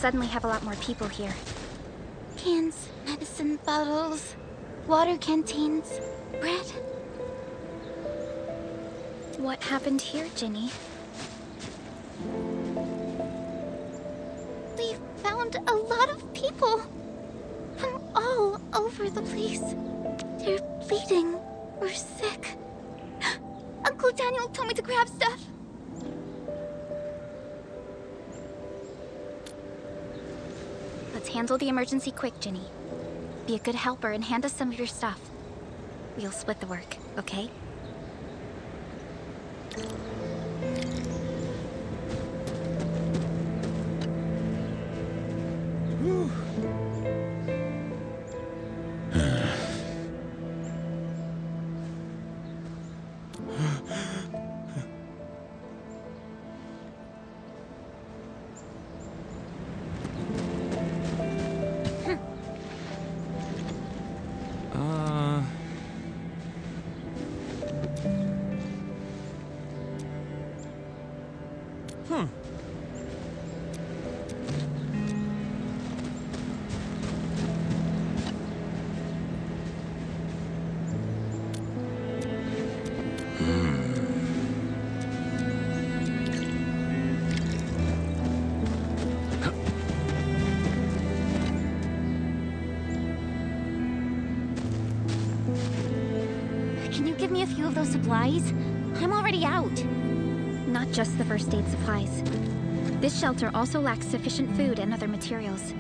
Suddenly have a lot more people here. Cans, medicine bottles, water canteens, bread. What happened here, Ginny? We found a lot of people from all over the place. They're bleeding or sick. Uncle Daniel told me to grab stuff. Let's handle the emergency quick, Ginny. Be a good helper and hand us some of your stuff. We'll split the work, okay? Can you give me a few of those supplies? I'm already out. Not just the first aid supplies. This shelter also lacks sufficient food and other materials.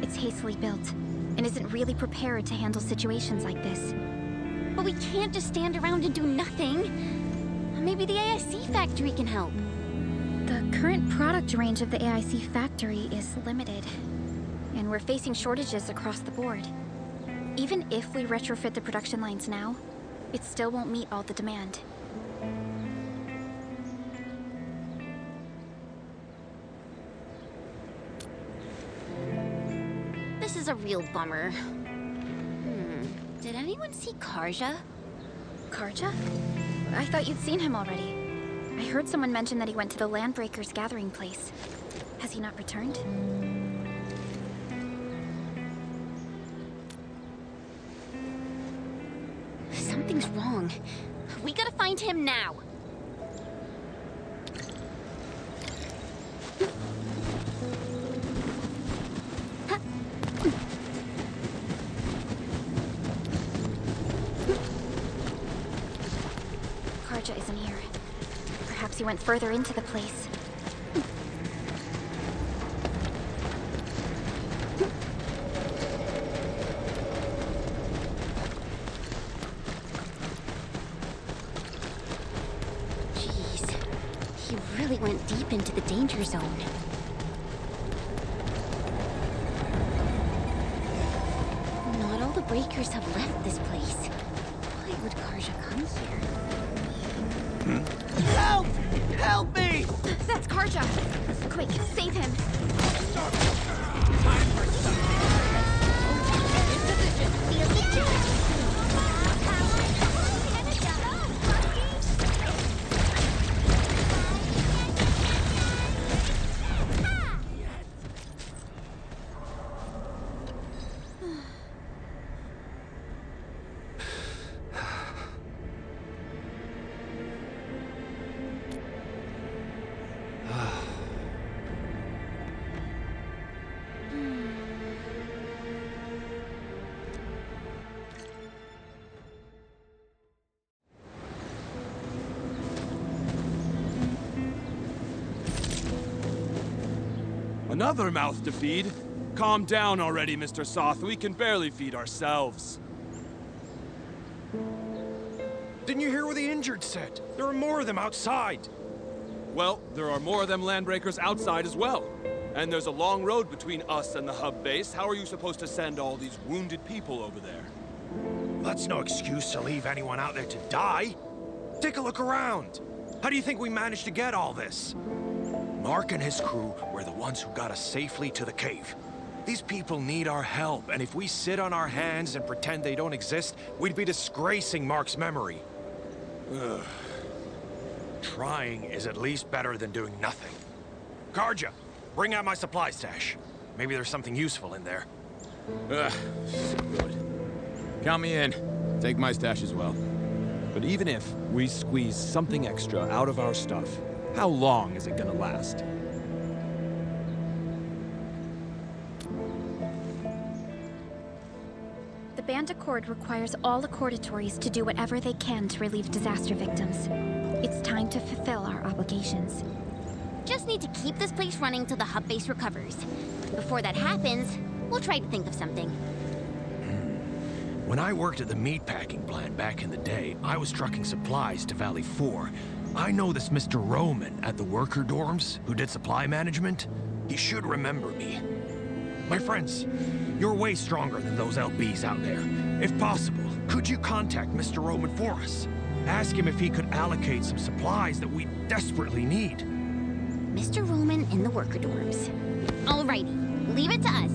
It's hastily built, and isn't really prepared to handle situations like this. But we can't just stand around and do nothing. Maybe the AIC factory can help. The current product range of the AIC factory is limited, and we're facing shortages across the board. Even if we retrofit the production lines now, it still won't meet all the demand. This is a real bummer. Did anyone see Karja? Karja? I thought you'd seen him already. I heard someone mention that he went to the Landbreakers gathering place. Has he not returned? Something's wrong. We gotta find him now. Karja isn't here. Perhaps he went further into the place. Jeez, he really went deep into the danger zone. Not all the breakers have left this place. Why would Karja come here? Help! Help me! That's Karja! Quick, save him! Another mouth to feed? Calm down already, Mr. Soth. We can barely feed ourselves. Didn't you hear what the injured said? There are more of them outside. Well, there are more of them Landbreakers outside as well. And there's a long road between us and the hub base. How are you supposed to send all these wounded people over there? That's no excuse to leave anyone out there to die. Take a look around. How do you think we managed to get all this? Mark and his crew were the ones who got us safely to the cave. These people need our help, and if we sit on our hands and pretend they don't exist, we'd be disgracing Mark's memory. Ugh. Trying is at least better than doing nothing. Karja, bring out my supply stash. Maybe there's something useful in there. Good. Count me in. Take my stash as well. But even if we squeeze something extra out of our stuff, how long is it gonna last? The Band Accord requires all Accordatories to do whatever they can to relieve disaster victims. It's time to fulfill our obligations. Just need to keep this place running till the hub base recovers. Before that happens, we'll try to think of something. When I worked at the meatpacking plant back in the day, I was trucking supplies to Valley 4. I know this Mr. Roman at the worker dorms who did supply management. He should remember me. My friends, you're way stronger than those LBs out there. If possible, could you contact Mr. Roman for us? Ask him if he could allocate some supplies that we desperately need. Mr. Roman in the worker dorms. Alrighty, leave it to us.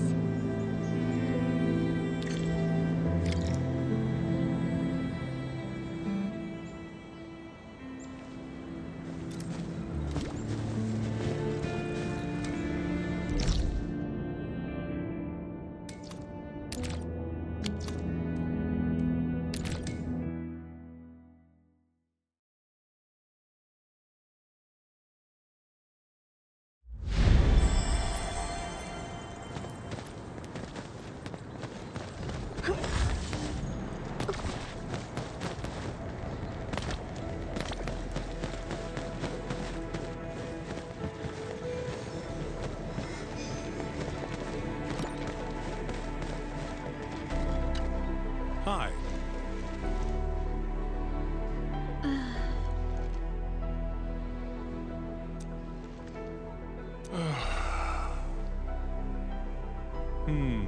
Huh?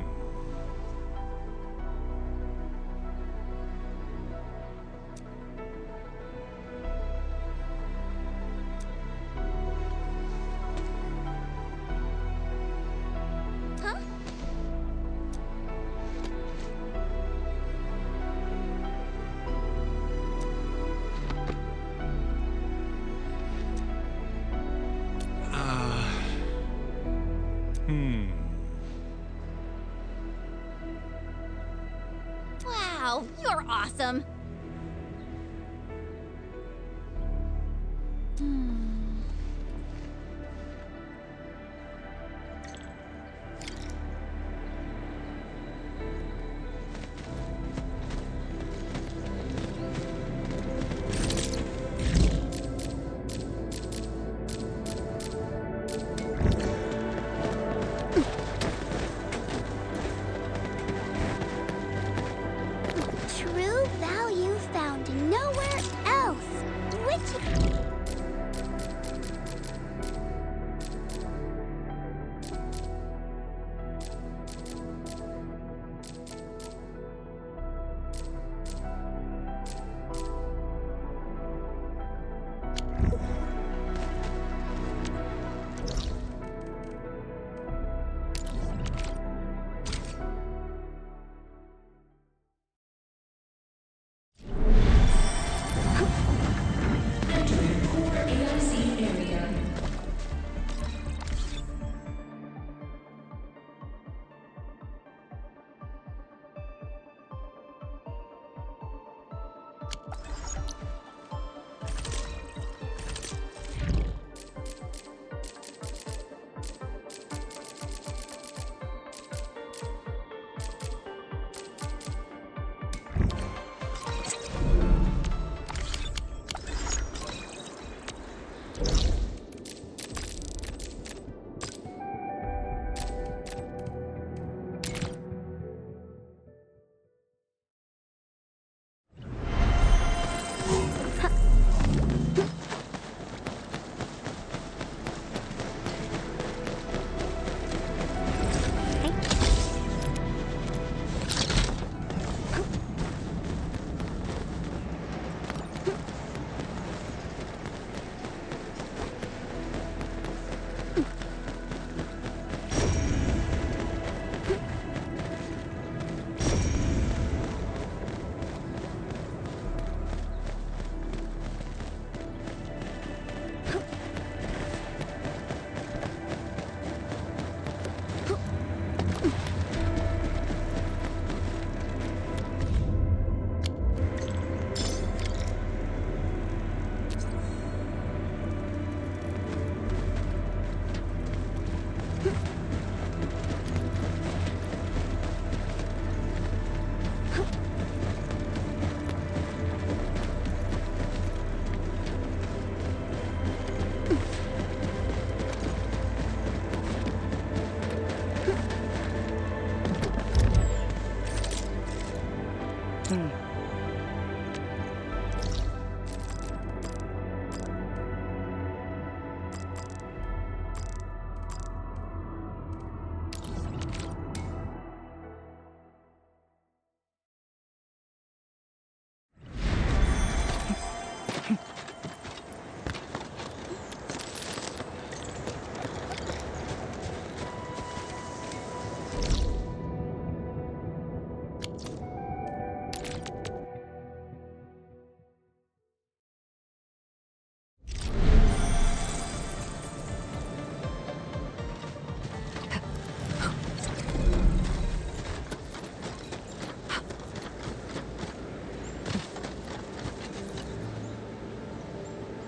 Wow, you're awesome. True value found nowhere else. Which...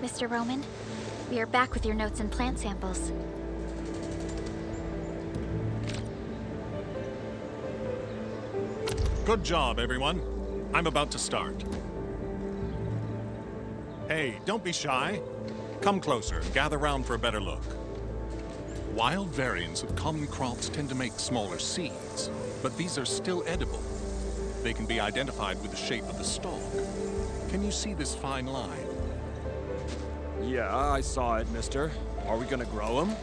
Mr. Roman, we are back with your notes and plant samples. Good job, everyone. I'm about to start. Hey, don't be shy. Come closer and gather round for a better look. Wild variants of common crops tend to make smaller seeds, but these are still edible. They can be identified with the shape of the stalk. Can you see this fine line? Yeah, I saw it, mister. Are we gonna grow them?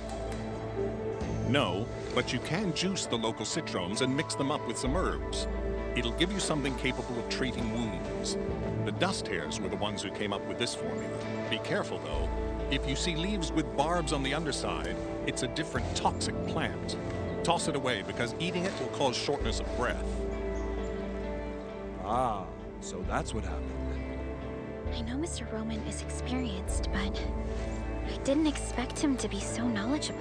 No, but you can juice the local citrones and mix them up with some herbs. It'll give you something capable of treating wounds. The dust hares were the ones who came up with this formula. Be careful, though. If you see leaves with barbs on the underside, it's a different toxic plant. Toss it away, because eating it will cause shortness of breath. Ah, so that's what happened. I know Mr. Roman is experienced, but I didn't expect him to be so knowledgeable.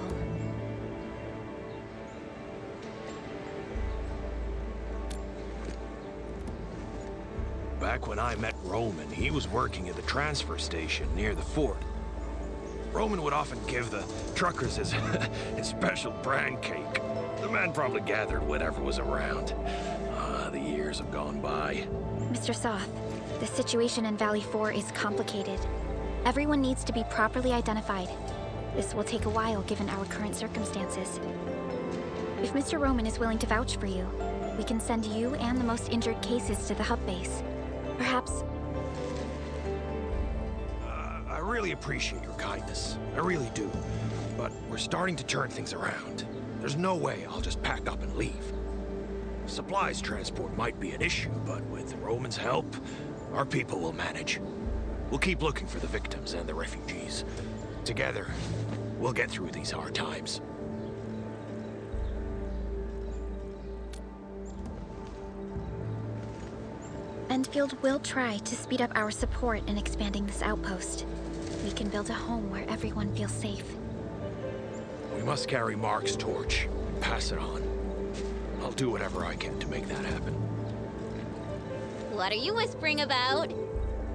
Back when I met Roman, he was working at the transfer station near the fort. Roman would often give the truckers his, his special bran cake. The man probably gathered whatever was around. The years have gone by. Mr. Soth, the situation in Valley 4 is complicated. Everyone needs to be properly identified. This will take a while given our current circumstances. If Mr. Roman is willing to vouch for you, we can send you and the most injured cases to the hub base. Perhaps... I really appreciate your kindness. I really do. But we're starting to turn things around. There's no way I'll just pack up and leave. Supplies transport might be an issue, but with Roman's help, our people will manage. We'll keep looking for the victims and the refugees. Together, we'll get through these hard times. Endfield will try to speed up our support in expanding this outpost. We can build a home where everyone feels safe. We must carry Mark's torch and pass it on. I'll do whatever I can to make that happen. What are you whispering about?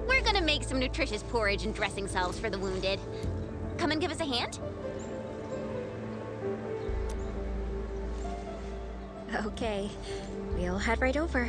We're gonna make some nutritious porridge and dressing salves for the wounded. Come and give us a hand? Okay, we'll head right over.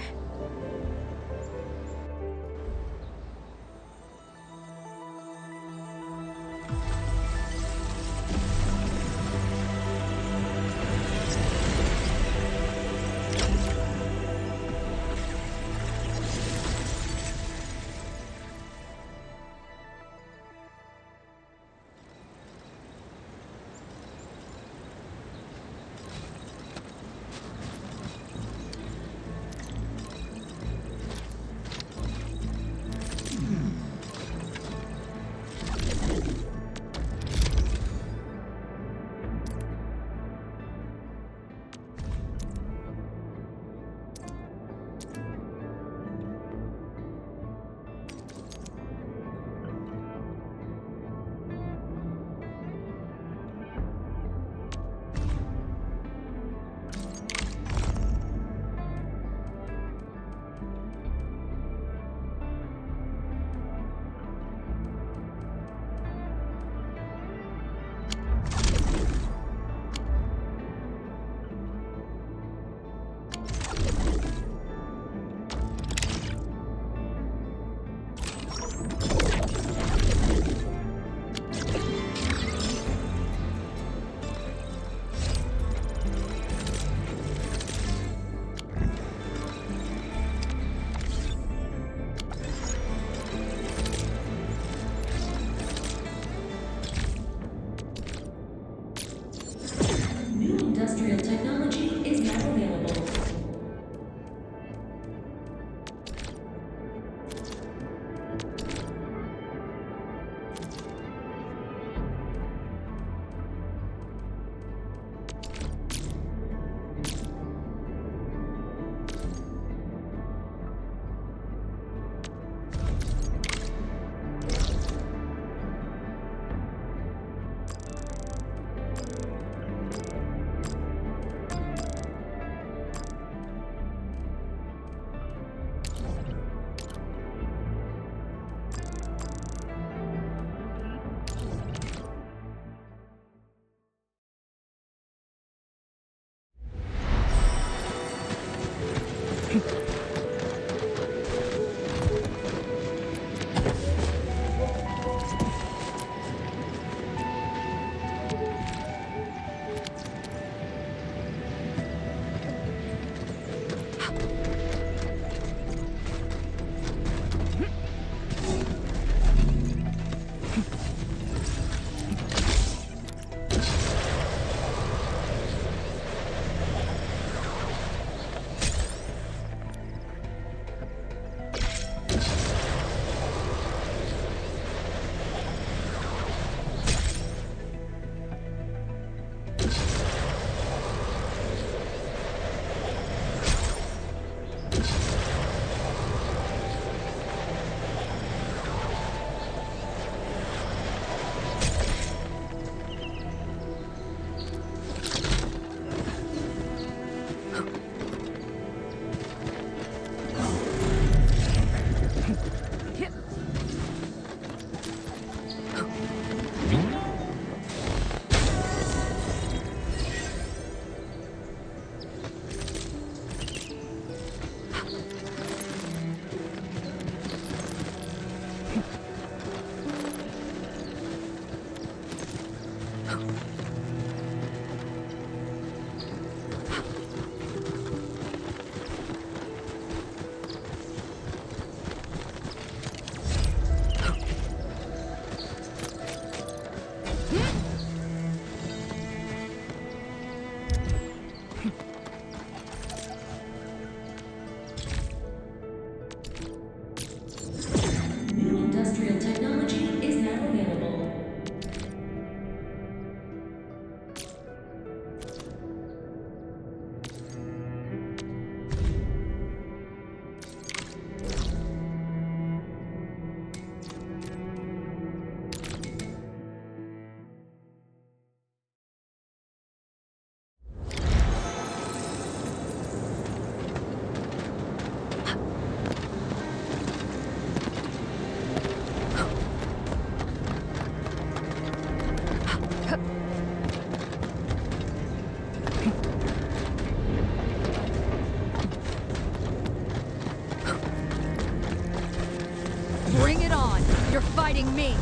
attacking me.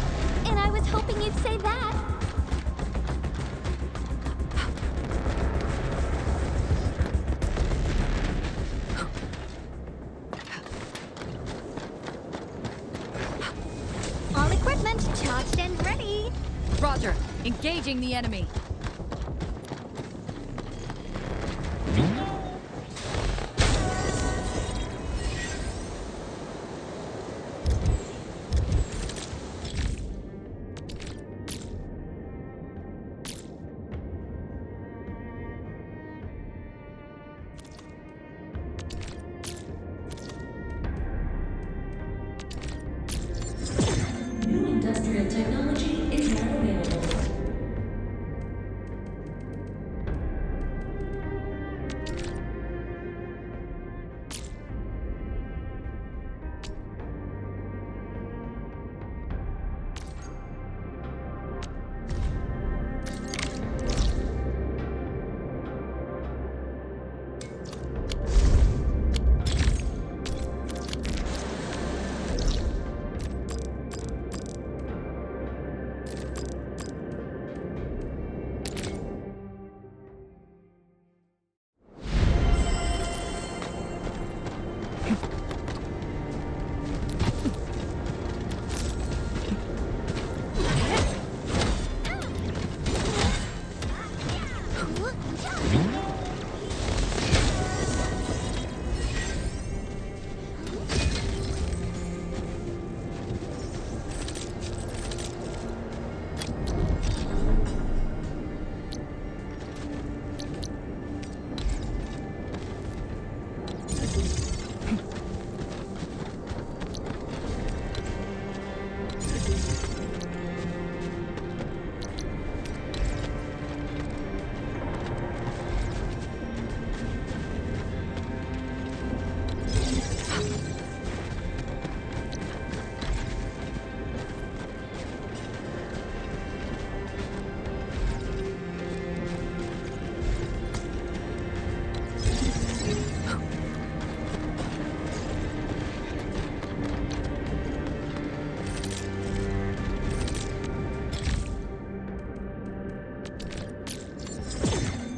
And I was hoping you'd say that. All equipment charged and ready. Roger. Engaging the enemy. New industrial technology is now available.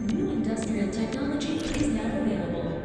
New industrial technology is now available.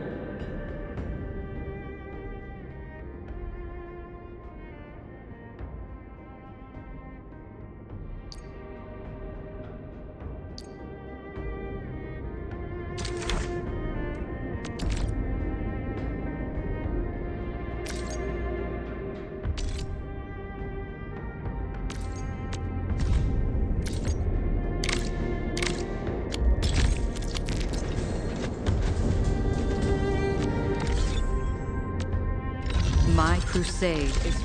My crusade is...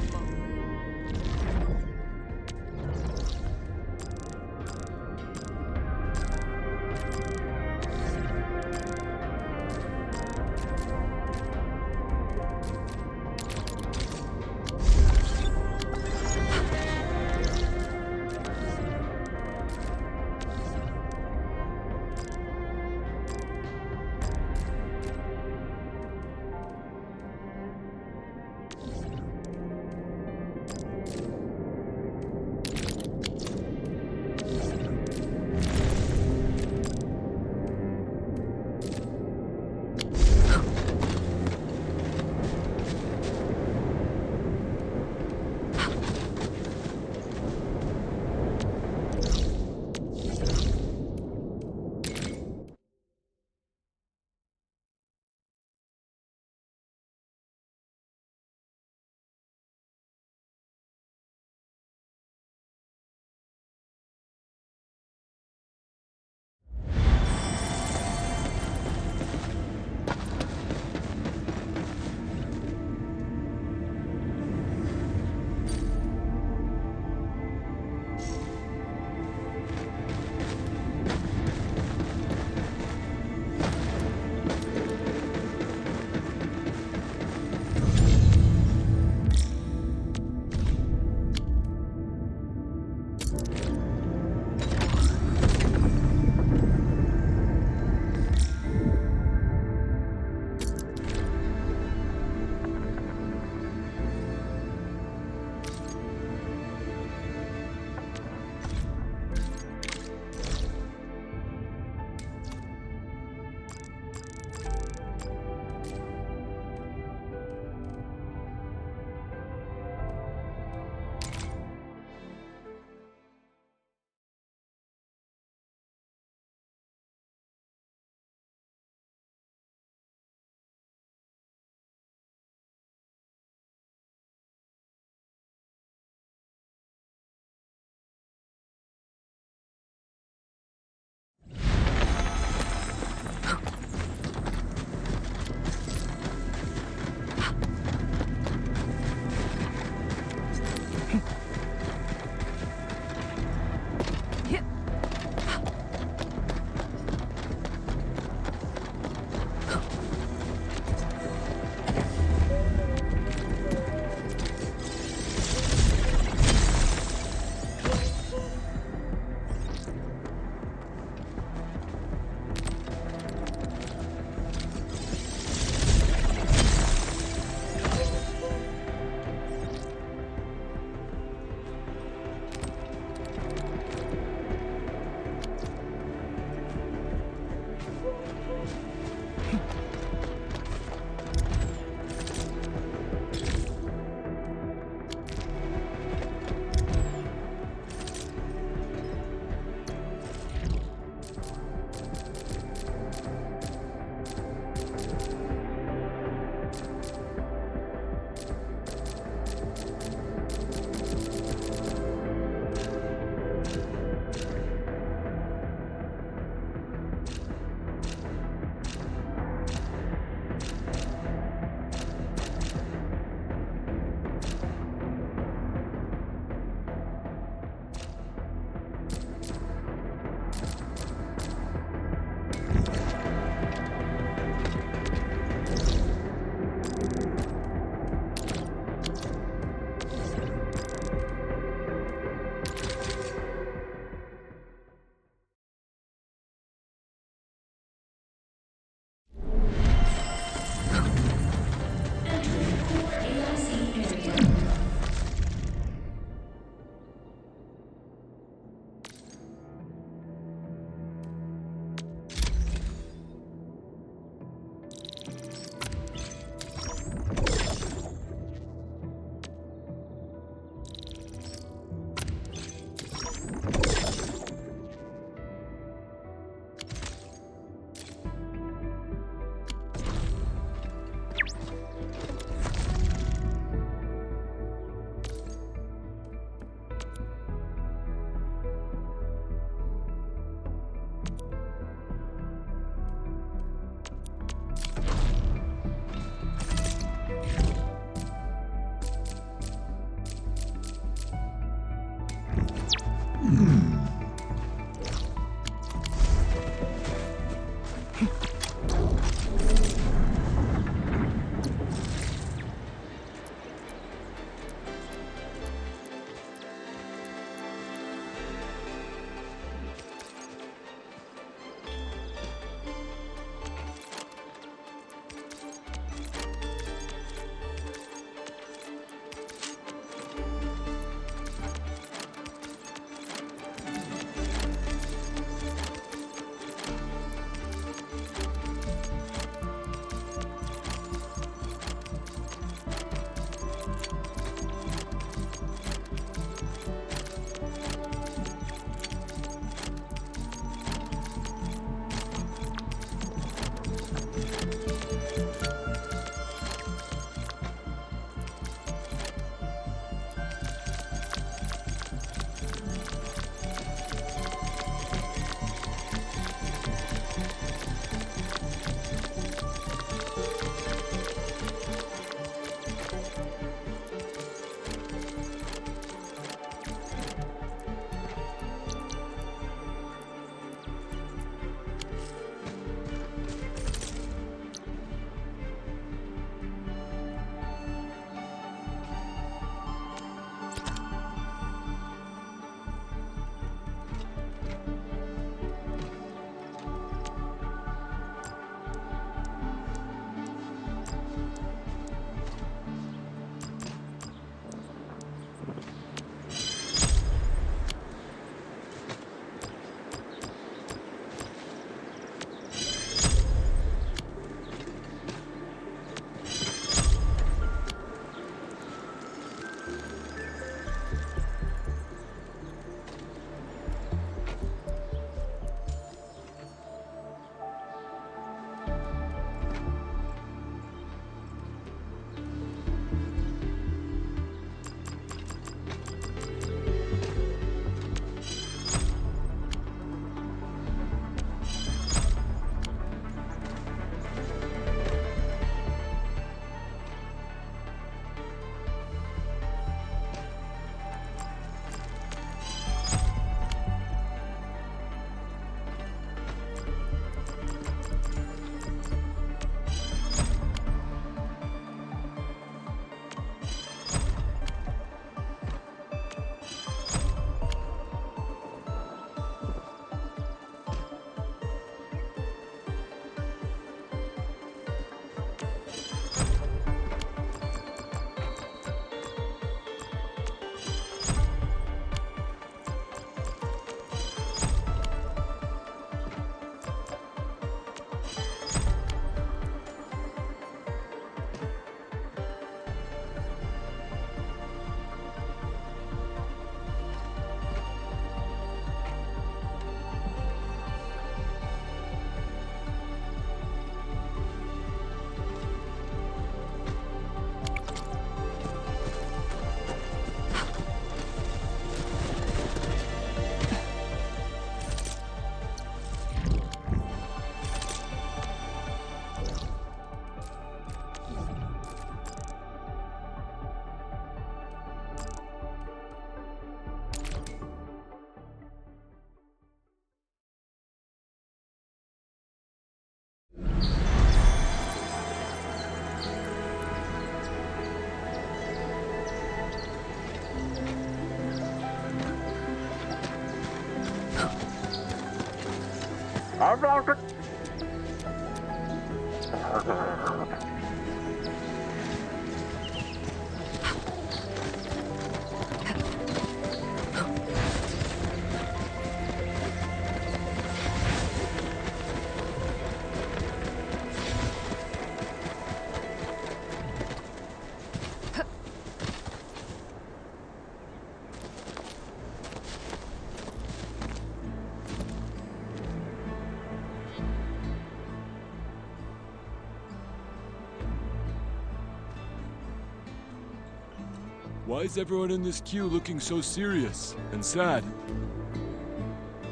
Why is everyone in this queue looking so serious and sad?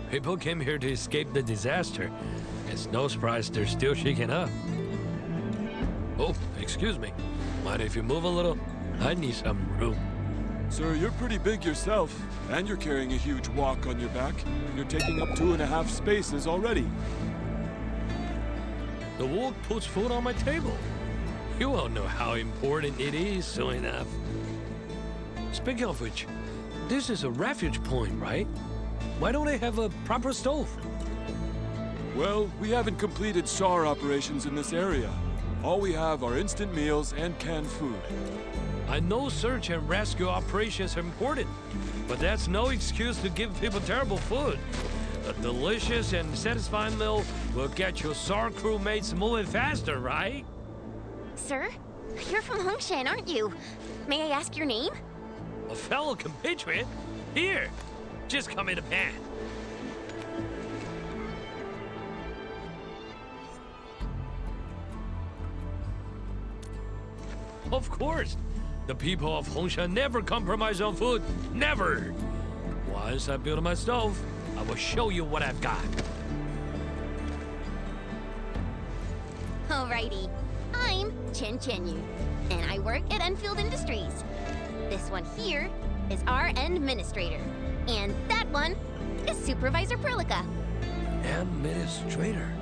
People came here to escape the disaster. It's no surprise they're still shaking up. Oh, excuse me. Mind if you move a little? I need some room. Sir, you're pretty big yourself, and you're carrying a huge walk on your back. You're taking up 2.5 spaces already. The wolf puts food on my table. You all know how important it is, so enough. Speaking of which, this is a refuge point, right? Why don't they have a proper stove? Well, we haven't completed SAR operations in this area. All we have are instant meals and canned food. I know search and rescue operations are important, but that's no excuse to give people terrible food. A delicious and satisfying meal will get your SAR crewmates moving faster, right? Sir? You're from Hongshan, aren't you? May I ask your name? A fellow compatriot? Here, just come in a pan. Of course. The people of Hongsha never compromise on food. Never! Once I build my stove, I will show you what I've got. Alrighty. I'm Chen Chenyu, and I work at Enfield Industries. This one here is our administrator, and that one is Supervisor Perlica. Administrator.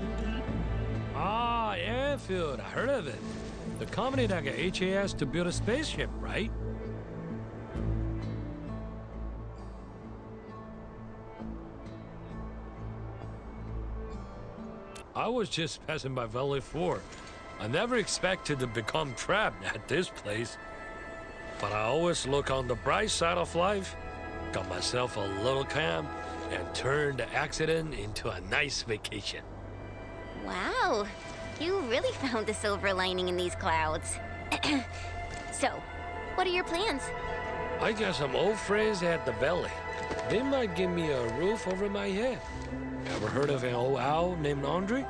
Ah, Endfield. I heard of it. The company that got HAS to build a spaceship, right? I was just passing by Valley 4. I never expected to become trapped at this place. But I always look on the bright side of life. Got myself a little camp and turned the accident into a nice vacation. Wow, you really found the silver lining in these clouds. So, what are your plans? I got some old friends at the Valley. They might give me a roof over my head. Ever heard of an old owl named Andre?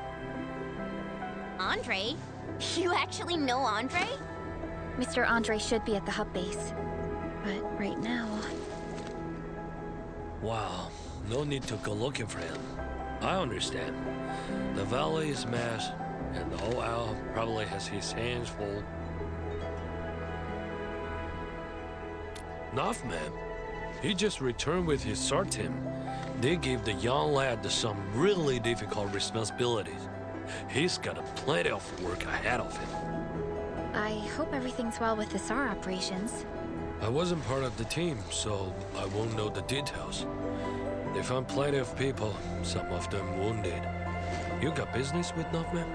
Andre? You actually know Andre? Mr. Andre should be at the hub base. But right now... Wow, no need to go looking for him. I understand. The valley is mess, and the old owl probably has his hands full. Nothman, he just returned with his SAR team. They gave the young lad some really difficult responsibilities. He's got plenty of work ahead of him. I hope everything's well with the SAR operations. I wasn't part of the team, so I won't know the details. They found plenty of people, some of them wounded. You got business with Nothman?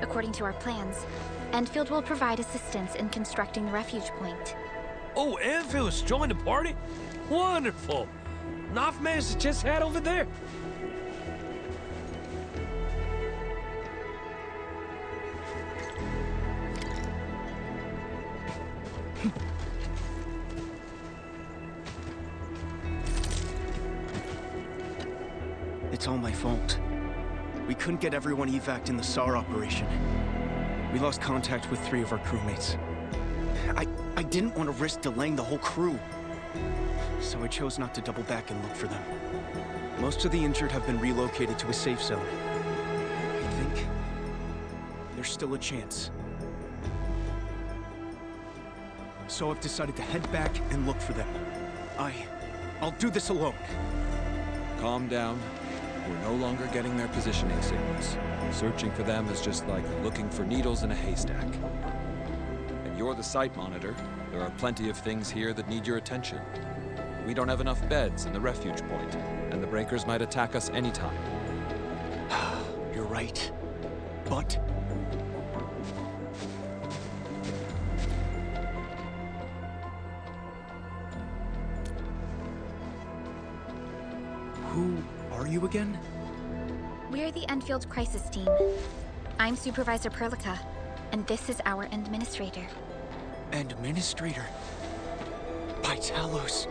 According to our plans, Endfield will provide assistance in constructing the refuge point. Oh, Enfield's joined the party? Wonderful! Nothman's just head over there. It's all my fault. We couldn't get everyone evac'd in the SAR operation. We lost contact with 3 of our crewmates. I didn't want to risk delaying the whole crew. So I chose not to double back and look for them. Most of the injured have been relocated to a safe zone. I think there's still a chance. So I've decided to head back and look for them. I'll do this alone. Calm down. We're no longer getting their positioning signals. Searching for them is just like looking for needles in a haystack. And you're the site monitor. There are plenty of things here that need your attention. We don't have enough beds in the refuge point, and the breakers might attack us anytime. You're right. But... who are you again? We're the Enfield Crisis Team. I'm Supervisor Perlica, and this is our administrator. Administrator? By Talos,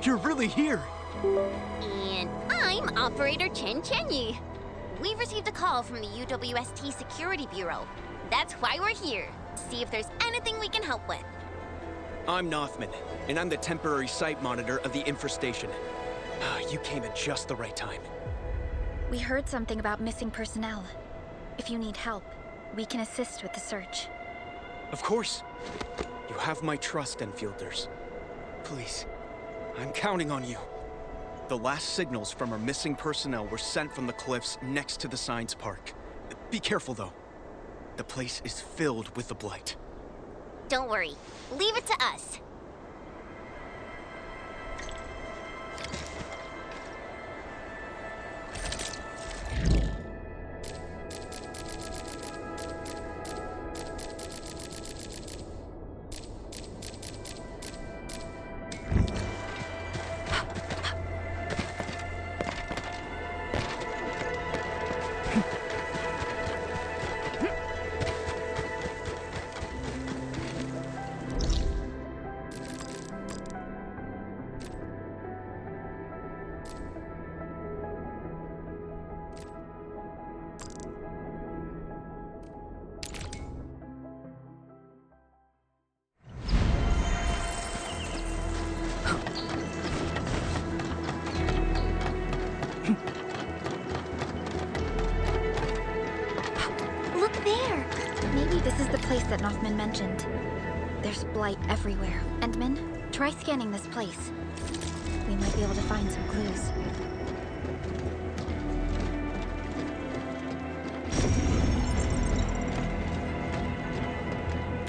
you're really here! And I'm Operator Chen Chenyu. We've received a call from the UWST Security Bureau. That's why we're here. See if there's anything we can help with. I'm Nothman, and I'm the temporary site monitor of the infrastation. You came at just the right time. We heard something about missing personnel. If you need help, we can assist with the search. Of course. You have my trust, Enfielders. Please, I'm counting on you. The last signals from our missing personnel were sent from the cliffs next to the science park. Be careful, though. The place is filled with the Blight. Don't worry. Leave it to us. there! Maybe this is the place that Nothman mentioned. There's blight everywhere. Endman, try scanning this place. We might be able to find some clues.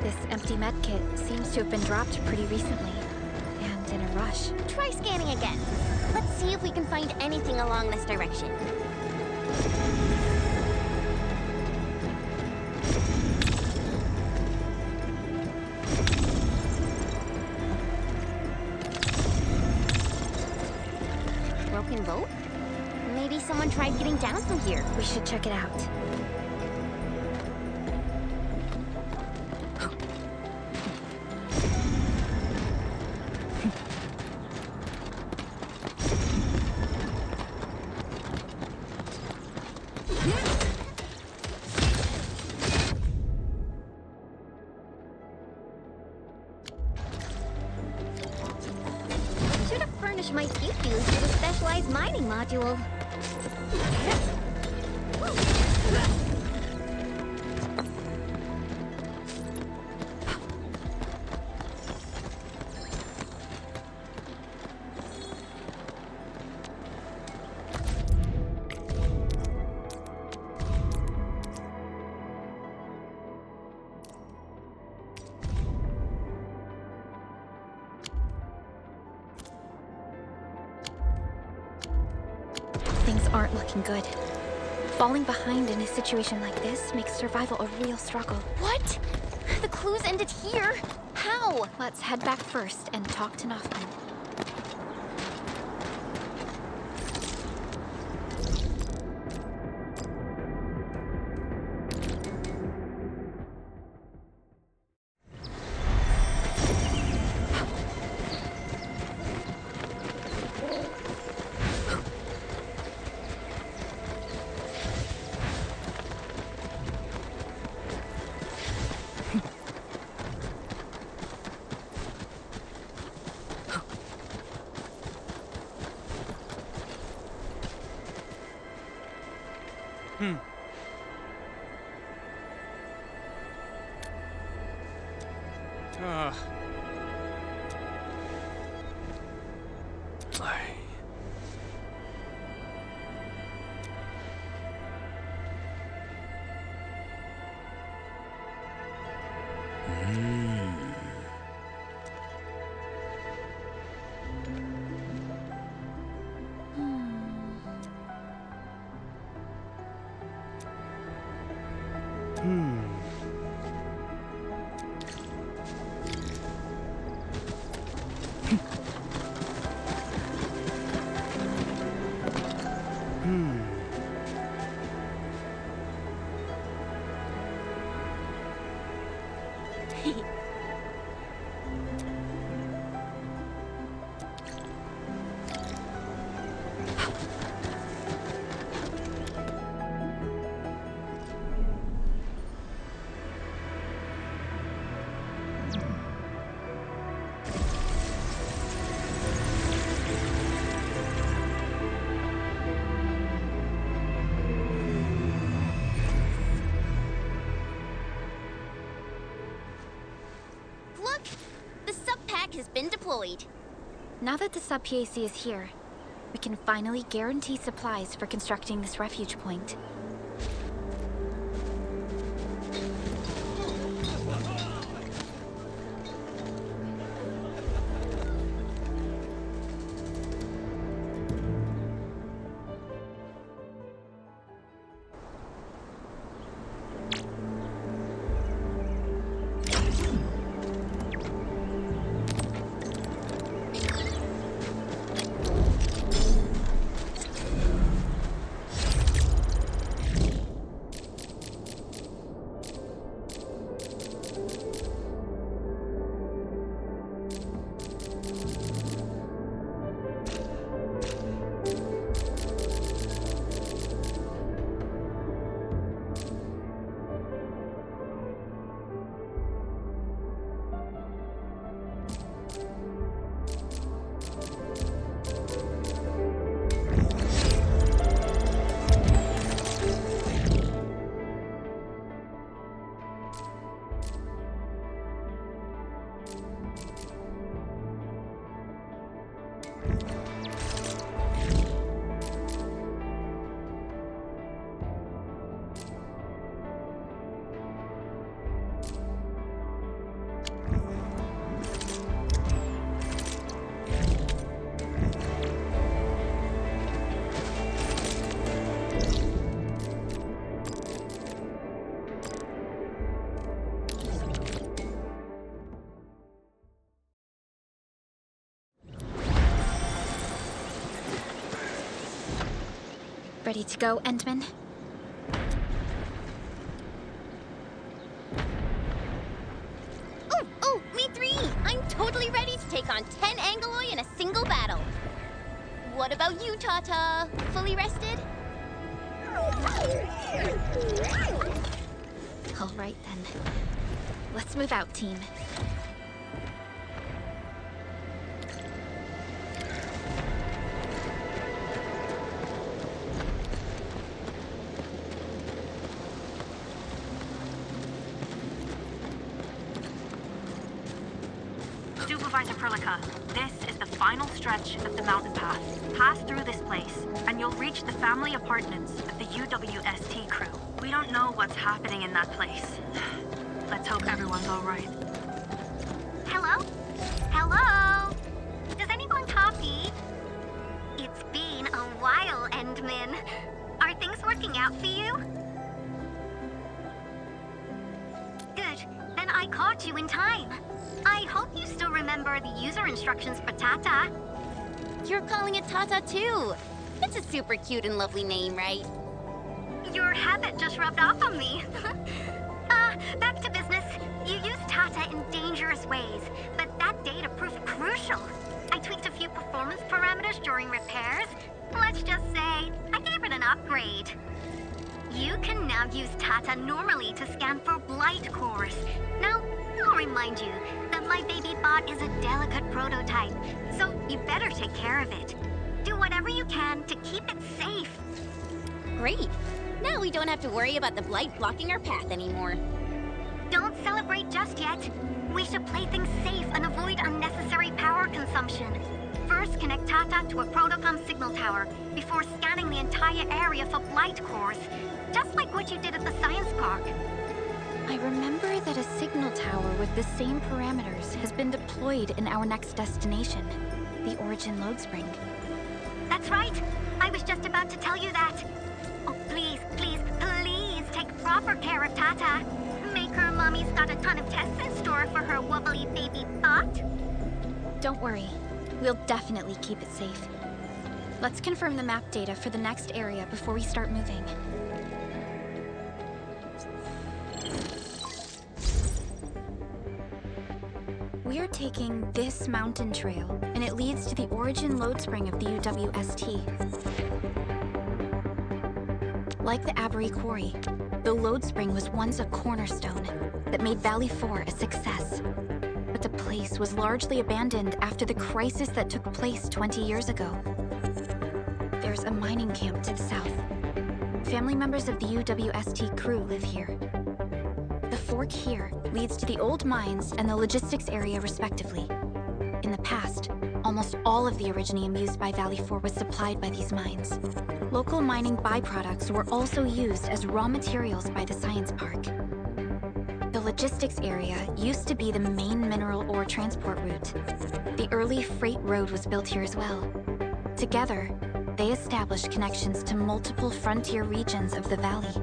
This empty medkit seems to have been dropped pretty recently, and in a rush. Try scanning again. Let's see if we can find anything along this direction. Broken rope? Maybe someone tried getting down from here. We should check it out. Should have furnished my Q-Fuse with a specialized mining module. Things aren't looking good. Falling behind in a situation like this makes survival a real struggle. What? The clues ended here? How? Let's head back first and talk to Nothman. Look! The sub-pack has been deployed. Now that the sub-PAC is here, we can finally guarantee supplies for constructing this refuge point. Ready to go, Endman? Oh, me three! I'm totally ready to take on 10 Angoloi in a single battle. What about you, Tata? Fully rested? All right, then. Let's move out, team. Supervisor Perlica, this is the final stretch of the mountain path. Pass through this place, and you'll reach the family apartments of the UWST crew. We don't know what's happening in that place. Let's hope everyone's all right. Hello? Hello? Does anyone copy? It's been a while, Endman. Are things working out for you? Good. Then I caught you in time. I hope you still remember the user instructions for Tata. You're calling it Tata too. It's a super cute and lovely name, right? Your habit just rubbed off on me. Back to business. You used Tata in dangerous ways, but that data proved crucial. I tweaked a few performance parameters during repairs. Let's just say, I gave it an upgrade. You can now use Tata normally to scan for blight cores. Now, I'll remind you that my baby bot is a delicate prototype, so you better take care of it. Do whatever you can to keep it safe. Great. Now we don't have to worry about the blight blocking our path anymore. Don't celebrate just yet. We should play things safe and avoid unnecessary power consumption. First, connect Tata to a protocom signal tower before scanning the entire area for blight cores, just like what you did at the science park. I remember that a signal tower with the same parameters has been deployed in our next destination, the Origin Load Spring. That's right. I was just about to tell you that. Oh, please, please, please take proper care of Tata. Make her mommy's got a ton of tests in store for her wobbly baby bot. Don't worry. We'll definitely keep it safe. Let's confirm the map data for the next area before we start moving. We're taking this mountain trail, and it leads to the Origin Load Spring of the UWST. Like the Abery Quarry, the Load Spring was once a cornerstone that made Valley 4 a success. But the place was largely abandoned after the crisis that took place 20 years ago. There's a mining camp to the south. Family members of the UWST crew live here. The fork here leads to the old mines and the logistics area respectively. In the past, almost all of the originium used by Valley 4 was supplied by these mines. Local mining byproducts were also used as raw materials by the science park. The logistics area used to be the main mineral ore transport route. The early freight road was built here as well. Together, they established connections to multiple frontier regions of the valley.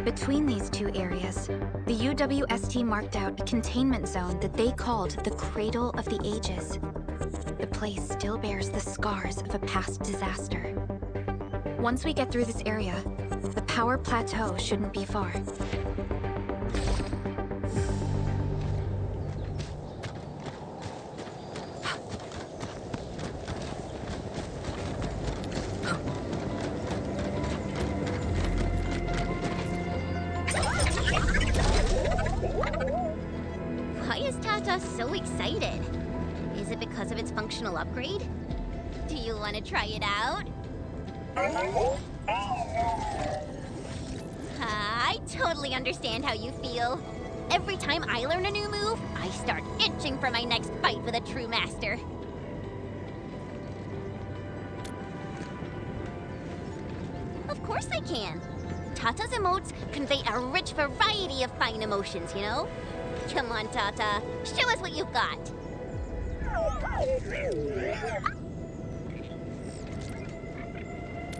Between these two areas, the UWST marked out a containment zone that they called the Cradle of the Ages. The place still bears the scars of a past disaster. Once we get through this area, the power plateau shouldn't be far. Why is Tata so excited? Is it because of its functional upgrade? Do you want to try it out? I totally understand how you feel. Every time I learn a new move, I start itching for my next fight with a true master. Of course I can. Tata's emotes convey a rich variety of fine emotions, you know? Come on, Tata. Show us what you've got.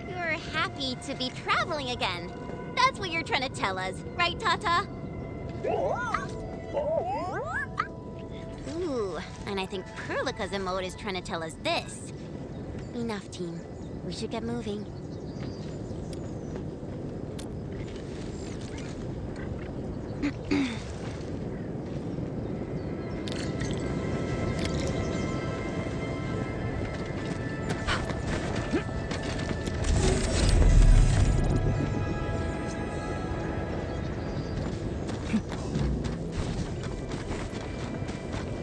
You're happy to be traveling again. That's what you're trying to tell us, right, Tata? Ooh, and I think Perlica's emote is trying to tell us this. Enough, team. We should get moving.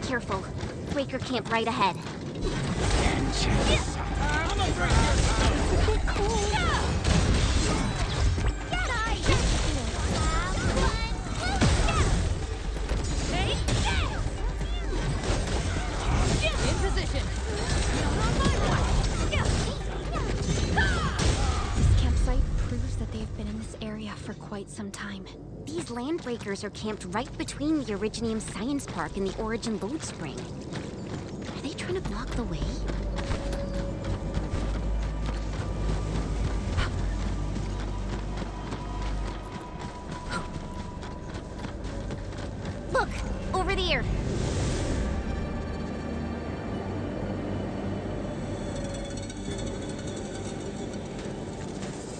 Careful. Breaker camp right ahead. In position. This campsite proves that they've been in this area for quite some time. These landbreakers are camped right between the Originium Science Park and the Origin Load Spring. Are they trying to block the way? Look! Over there!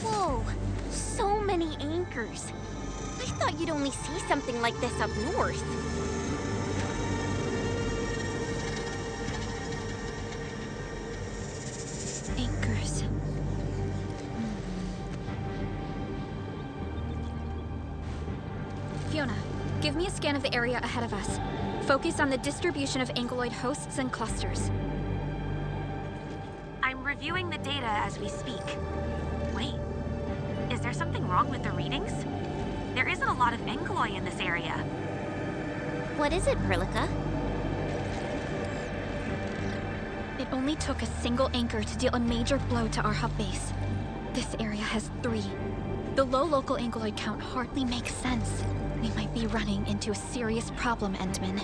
Whoa! So many anchors! I thought you'd only see something like this up north. Anchors. Fiona, give me a scan of the area ahead of us. Focus on the distribution of ankyloid hosts and clusters. I'm reviewing the data as we speak. Wait, is there something wrong with the readings? There isn't a lot of ankyloid in this area. What is it, Perlica? It only took a single anchor to deal a major blow to our hub base. This area has 3. The low local ankyloid count hardly makes sense. We might be running into a serious problem, Endman.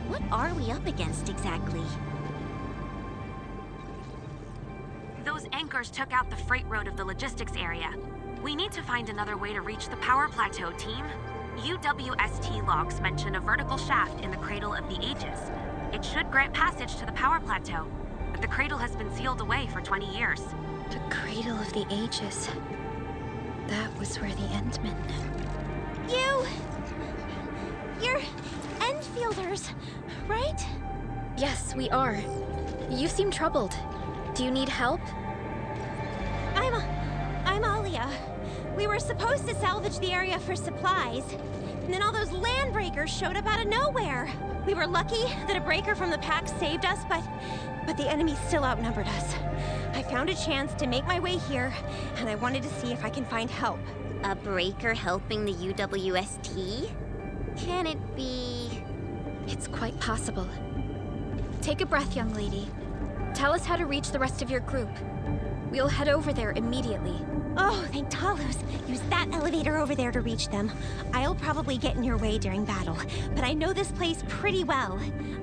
What are we up against exactly? Those anchors took out the freight road of the logistics area. We need to find another way to reach the power plateau, team. UWST logs mention a vertical shaft in the Cradle of the Ages. It should grant passage to the power plateau, but the cradle has been sealed away for 20 years. The Cradle of the Ages. That was where the Endmen... You're Endfielders, right? Yes, we are. You seem troubled. Do you need help? I'm Alia. We were supposed to salvage the area for supplies, and then all those land breakers showed up out of nowhere. We were lucky that a breaker from the pack saved us, but the enemy still outnumbered us. I found a chance to make my way here, and I wanted to see if I can find help. A breaker helping the UWST? Can it be... It's quite possible. Take a breath, young lady. Tell us how to reach the rest of your group. We'll head over there immediately. Oh, thank Talos. Use that elevator over there to reach them. I'll probably get in your way during battle, but I know this place pretty well.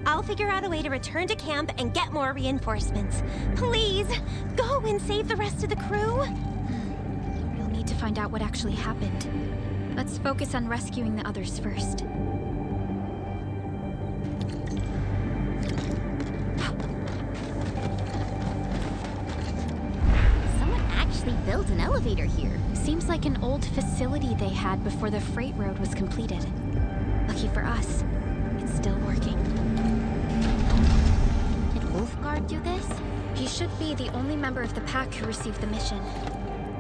I'll figure out a way to return to camp and get more reinforcements. Please, go and save the rest of the crew. We'll need to find out what actually happened. Let's focus on rescuing the others first. Built an elevator here. Seems like an old facility they had before the freight road was completed. Lucky for us, it's still working. Did Wolfguard do this? He should be the only member of the pack who received the mission.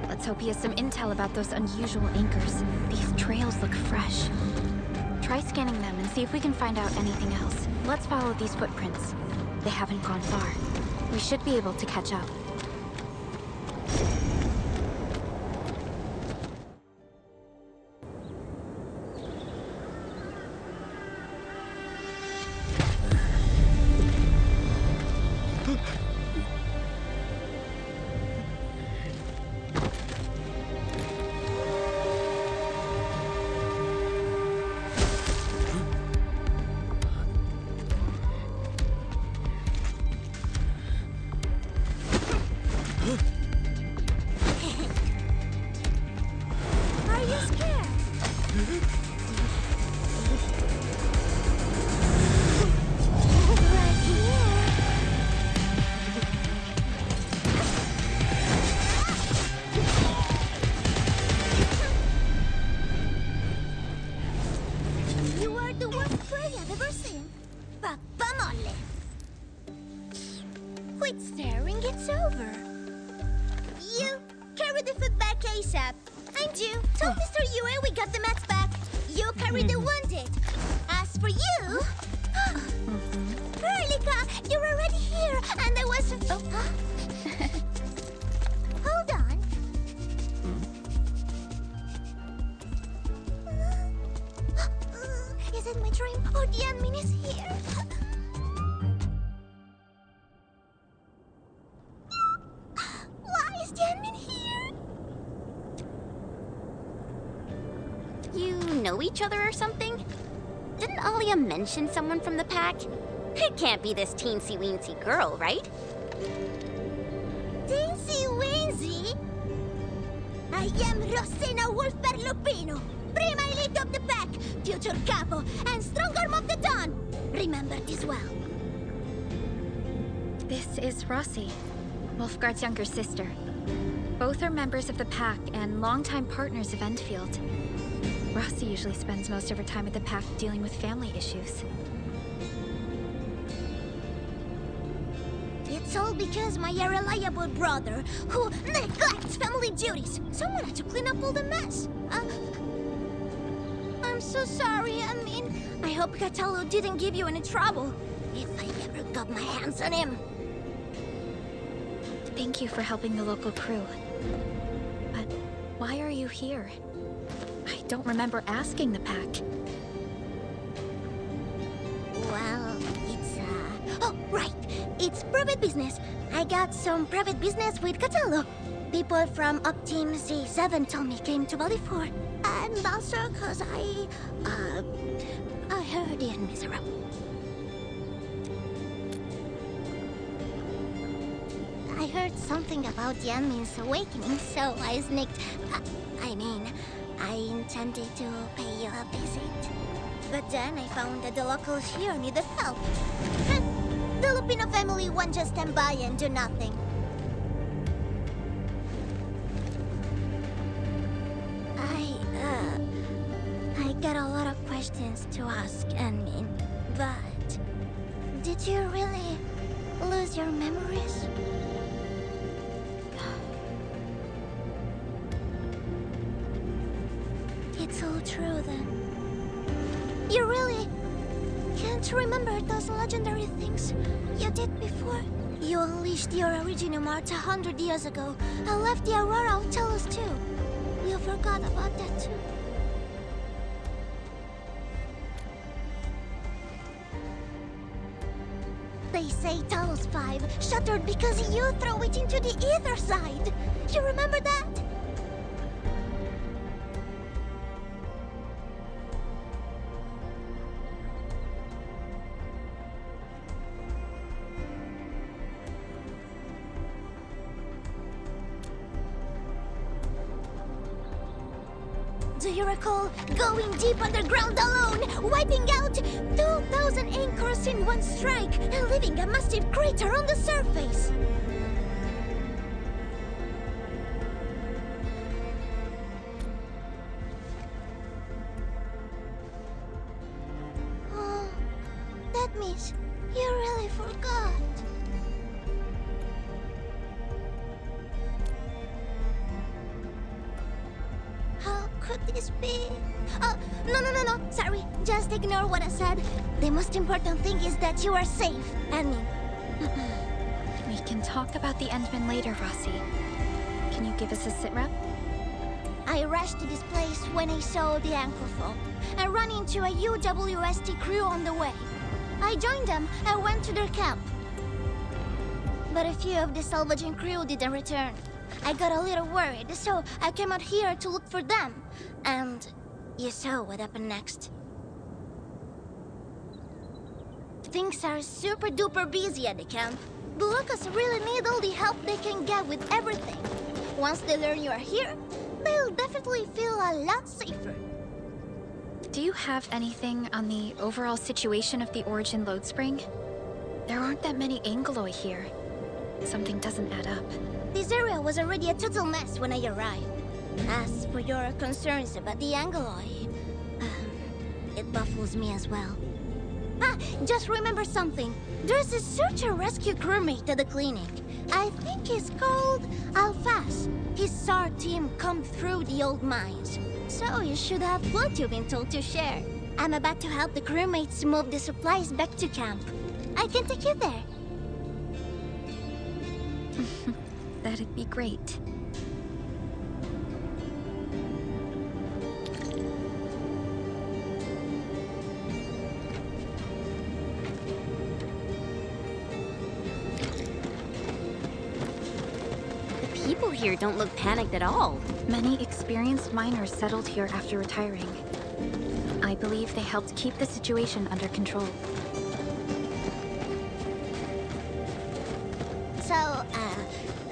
Let's hope he has some intel about those unusual anchors. These trails look fresh. Try scanning them and see if we can find out anything else. Let's follow these footprints. They haven't gone far. We should be able to catch up. Told Mr. Yue we got the mats back. You carry the wounded. As for you... Perlica, you're already here, and I was... Hold on. Is it my dream or the admin is here? Why is the admin here? You know each other or something? Didn't Alia mention someone from the pack? It can't be this teensy-weensy girl, right? Teensy-weensy? I am Rosina Wolf-Lupino, prima elite of the pack, future capo, and strong arm of the dawn. Remember this well. This is Rossi, Wolfgard's younger sister. Both are members of the pack and longtime partners of Endfield. Rossi usually spends most of her time at the pack dealing with family issues. It's all because my irreliable brother, who neglects family duties, someone had to clean up all the mess. I'm so sorry, I mean, I hope Cataldo didn't give you any trouble. If I ever got my hands on him. Thank you for helping the local crew. But why are you here? I don't remember asking the pack. Well, it's, oh, right. It's private business. I got some private business with Cataldo. People from Up Team C7 told me came to Ballyford. And also because I heard in miserable. I heard something about the admin's awakening, so I sneaked. I intended to pay you a visit. But then I found that the locals here needed help. The Lupino family won't just stand by and do nothing. I got a lot of questions to ask, Anmin. But did you really lose your memories? It's all true then. You really can't remember those legendary things you did before? You unleashed your original Mart 100 years ago and left the Aurora with Talos too. You forgot about that too. They say Talos 5 shattered because you threw it into the ether side. You remember that? Do you recall going deep underground alone, wiping out 2,000 anchors in one strike, and leaving a massive crater on the surface? Oh, that means you really forgot. How could this be? Oh, no. Sorry, just ignore what I said. The most important thing is that you are safe, Annie. We can talk about the Endman later, Rossi. Can you give us a sitrep? I rushed to this place when I saw the anchor fall. I ran into a UWST crew on the way. I joined them and went to their camp. But a few of the salvaging crew didn't return. I got a little worried, so I came out here to look for them. And you saw what happened next. Things are super duper busy at the camp. The locals really need all the help they can get with everything. Once they learn you are here, they'll definitely feel a lot safer. Do you have anything on the overall situation of the Origin load spring? There aren't that many Angeloi here. Something doesn't add up. This area was already a total mess when I arrived. As for your concerns about the Angeloi, it baffles me as well. Just remember something. There's a search and rescue crewmate at the clinic. I think it's called Alphas. His SAR team come through the old mines. So you should have what you've been told to share. I'm about to help the crewmates move the supplies back to camp. I can take you there. That'd be great. People here don't look panicked at all. Many experienced miners settled here after retiring. I believe they helped keep the situation under control. So,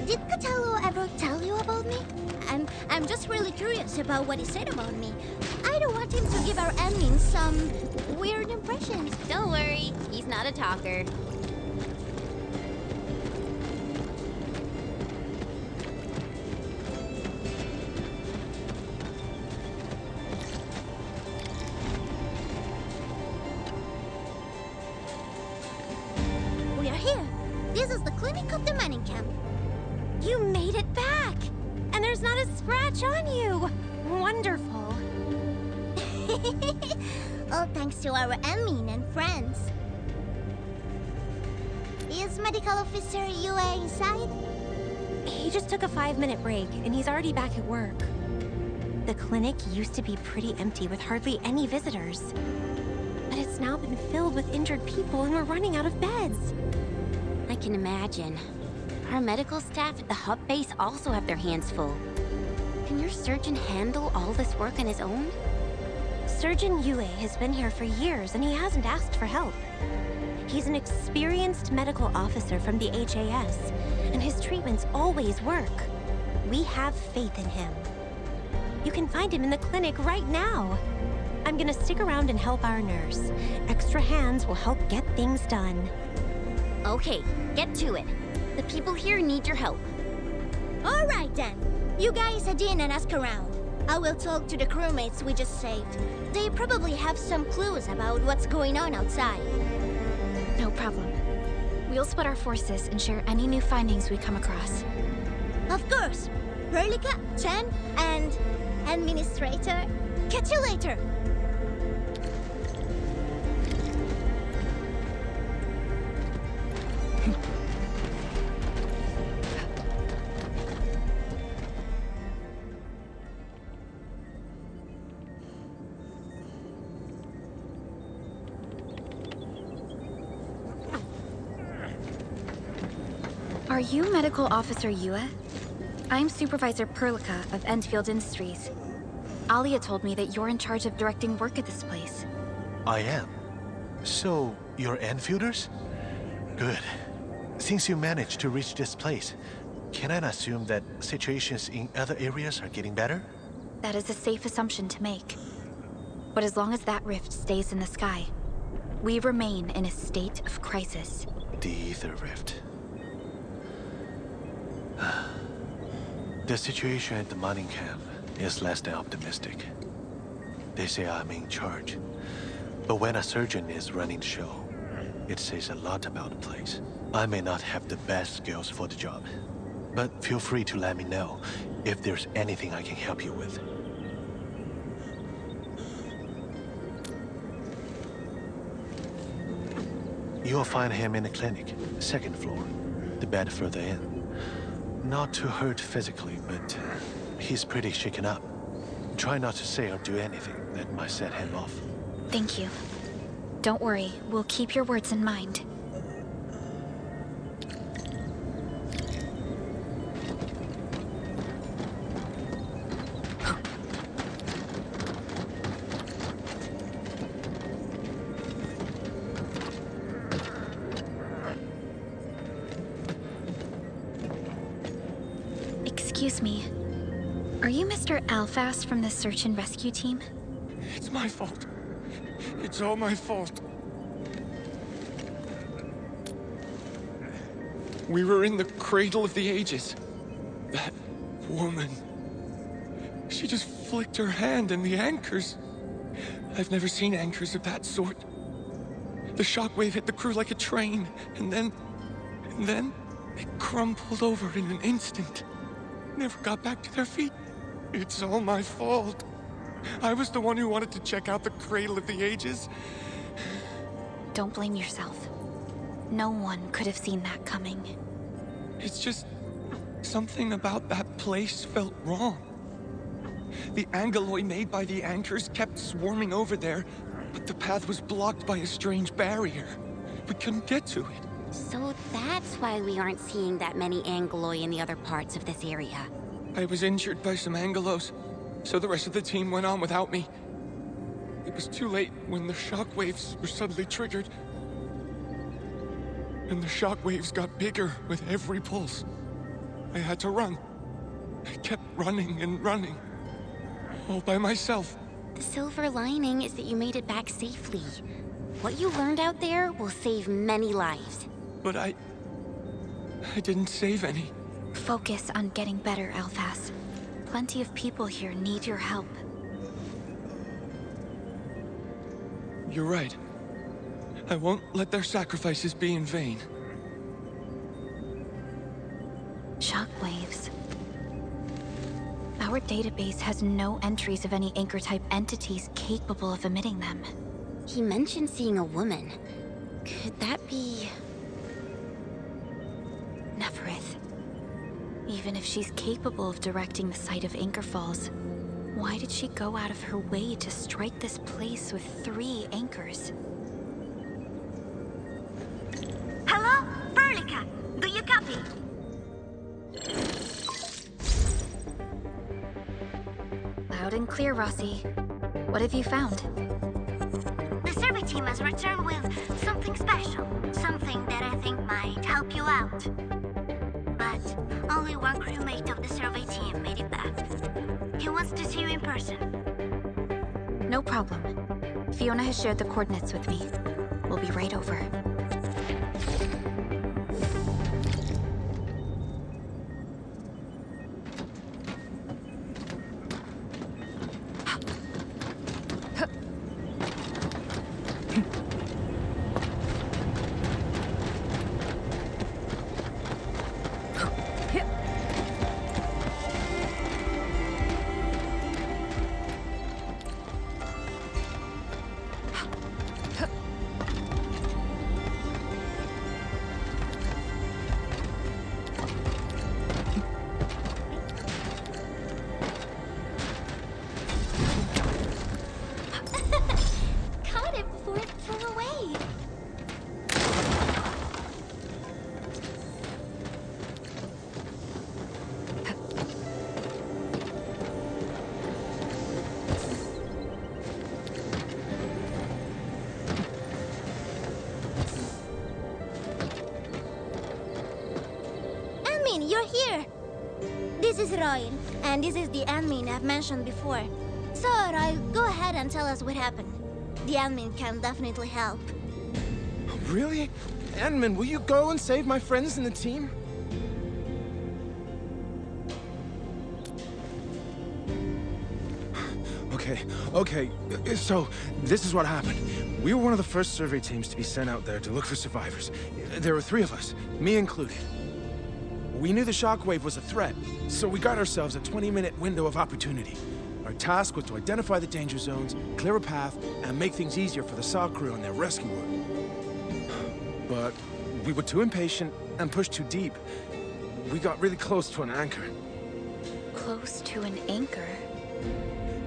did Catello ever tell you about me? I'm just really curious about what he said about me. I don't want him to give our admins some weird impressions. Don't worry, he's not a talker. We are here. This is the clinic of the mining camp. You made it back! And there's not a scratch on you! Wonderful. All thanks to our admin and friends. Is Medical Officer UA inside? He just took a 5-minute break, and he's already back at work. The clinic used to be pretty empty with hardly any visitors. But it's now been filled with injured people, and we're running out of beds. I can imagine. Our medical staff at the hub base also have their hands full. Can your surgeon handle all this work on his own? Surgeon Yue has been here for years, and he hasn't asked for help. He's an experienced medical officer from the HAS, and his treatments always work. We have faith in him. You can find him in the clinic right now. I'm gonna stick around and help our nurse. Extra hands will help get things done. Okay, get to it. The people here need your help. All right then. You guys head in and ask around. I will talk to the crewmates we just saved. They probably have some clues about what's going on outside. No problem. We'll split our forces and share any new findings we come across. Of course. Perlica, Chen, and Administrator. Catch you later. Are you Medical Officer Yue? I'm Supervisor Perlica of Endfield Industries. Alia told me that you're in charge of directing work at this place. I am. So, you're Enfielders? Good. Since you managed to reach this place, can I assume that situations in other areas are getting better? That is a safe assumption to make. But as long as that rift stays in the sky, we remain in a state of crisis. The Ether Rift. The situation at the mining camp is less than optimistic. They say I'm in charge. But when a surgeon is running the show, it says a lot about the place. I may not have the best skills for the job, but feel free to let me know if there's anything I can help you with. You'll find him in the clinic, second floor, the bed further in. Not too hurt physically, but he's pretty shaken up. Try not to say or do anything that might set him off. Thank you. Don't worry, we'll keep your words in mind. Excuse me. Are you Mr. Alphas from the search and rescue team? It's my fault. It's all my fault. We were in the cradle of the ages. That woman. She just flicked her hand and the anchors. I've never seen anchors of that sort. The shockwave hit the crew like a train, and then... They crumpled over in an instant. Never got back to their feet. It's all my fault. I was the one who wanted to check out the Cradle of the Ages. Don't blame yourself. No one could have seen that coming. It's just... something about that place felt wrong. The angeloi made by the anchors kept swarming over there, but the path was blocked by a strange barrier. We couldn't get to it. So that's why we aren't seeing that many angeloi in the other parts of this area. I was injured by some angelos, so the rest of the team went on without me. It was too late when the shockwaves were suddenly triggered. And the shockwaves got bigger with every pulse. I had to run. I kept running and running. All by myself. The silver lining is that you made it back safely. What you learned out there will save many lives. But I didn't save any. Focus on getting better, Alphas. Plenty of people here need your help. You're right. I won't let their sacrifices be in vain. Shockwaves. Our database has no entries of any anchor-type entities capable of emitting them. He mentioned seeing a woman. Could that be... Neferith. Even if she's capable of directing the site of anchor falls, why did she go out of her way to strike this place with 3 anchors? Hello? Perlica, do you copy? Loud and clear, Rossi. What have you found? The survey team has returned with something special. Something that I think might help you out. But only one crewmate of the survey team made it back. He wants to see you in person. No problem. Fiona has shared the coordinates with me. We'll be right over. You're here! This is Royal, and this is the admin I've mentioned before. So, Royal, go ahead and tell us what happened. The admin can definitely help. Really? Admin, will you go and save my friends in the team? Okay, so this is what happened. We were one of the first survey teams to be sent out there to look for survivors. There were 3 of us, me included. We knew the shockwave was a threat, so we got ourselves a 20-minute window of opportunity. Our task was to identify the danger zones, clear a path, and make things easier for the SAW crew on their rescue work. But we were too impatient and pushed too deep. We got really close to an anchor. Close to an anchor?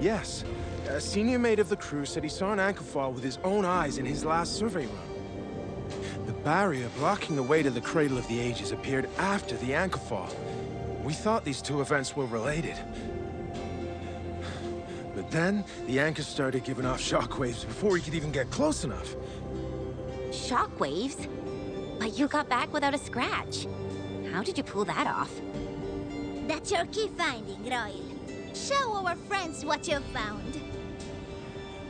Yes. A senior mate of the crew said he saw an anchor fall with his own eyes in his last survey run. The barrier blocking the way to the Cradle of the Ages appeared after the anchor fall. We thought these 2 events were related. But then, the anchor started giving off shockwaves before we could even get close enough. Shockwaves? But you got back without a scratch. How did you pull that off? That's your key finding, Royal. Show our friends what you've found.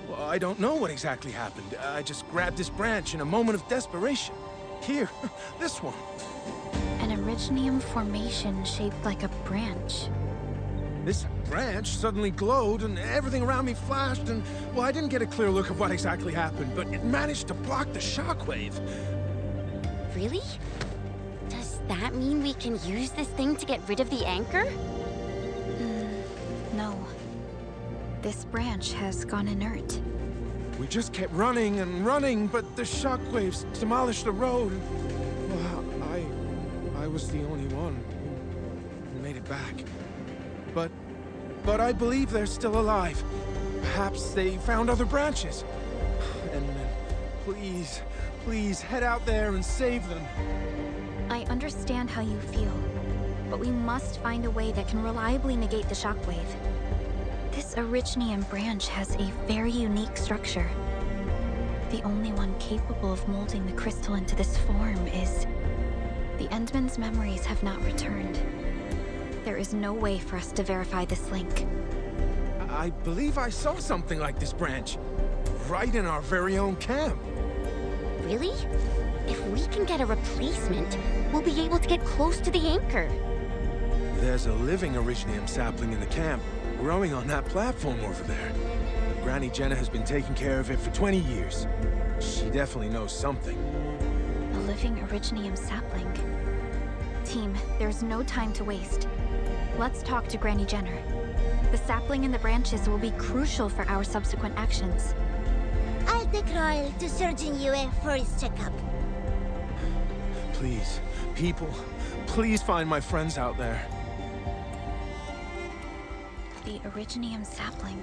Well, I don't know what exactly happened. I just grabbed this branch in a moment of desperation. Here, this one. An originium formation shaped like a branch. This branch suddenly glowed and everything around me flashed and, well, I didn't get a clear look of what exactly happened, but it managed to block the shockwave. Really? Does that mean we can use this thing to get rid of the anchor? No. This branch has gone inert. We just kept running and running, but the shockwaves demolished the road. Well, I was the only one who made it back. But I believe they're still alive. Perhaps they found other branches. And please head out there and save them. I understand how you feel, but we must find a way that can reliably negate the shockwave. This Originium branch has a very unique structure. The only one capable of molding the crystal into this form is... The Endman's memories have not returned. There is no way for us to verify this link. I believe I saw something like this branch. Right in our very own camp. Really? If we can get a replacement, we'll be able to get close to the anchor. There's a living Originium sapling in the camp, growing on that platform over there. Granny Jenna has been taking care of it for 20 years. She definitely knows something. A living Originium sapling. Team, there's no time to waste. Let's talk to Granny Jenner. The sapling and the branches will be crucial for our subsequent actions. I'll take Royal to Surgeon Yue for his checkup. Please, people, please find my friends out there. The Originium sapling.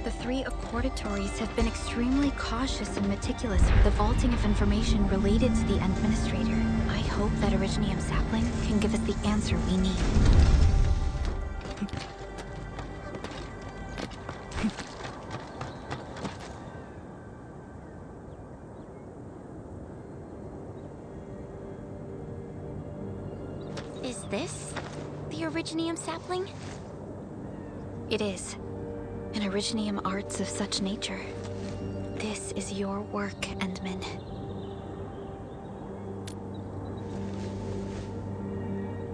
The 3 accordatories have been extremely cautious and meticulous with the vaulting of information related to the Administrator. I hope that Originium sapling can give us the answer we need. Is this the Originium sapling? It is. An Originium arts of such nature. This is your work, Endman.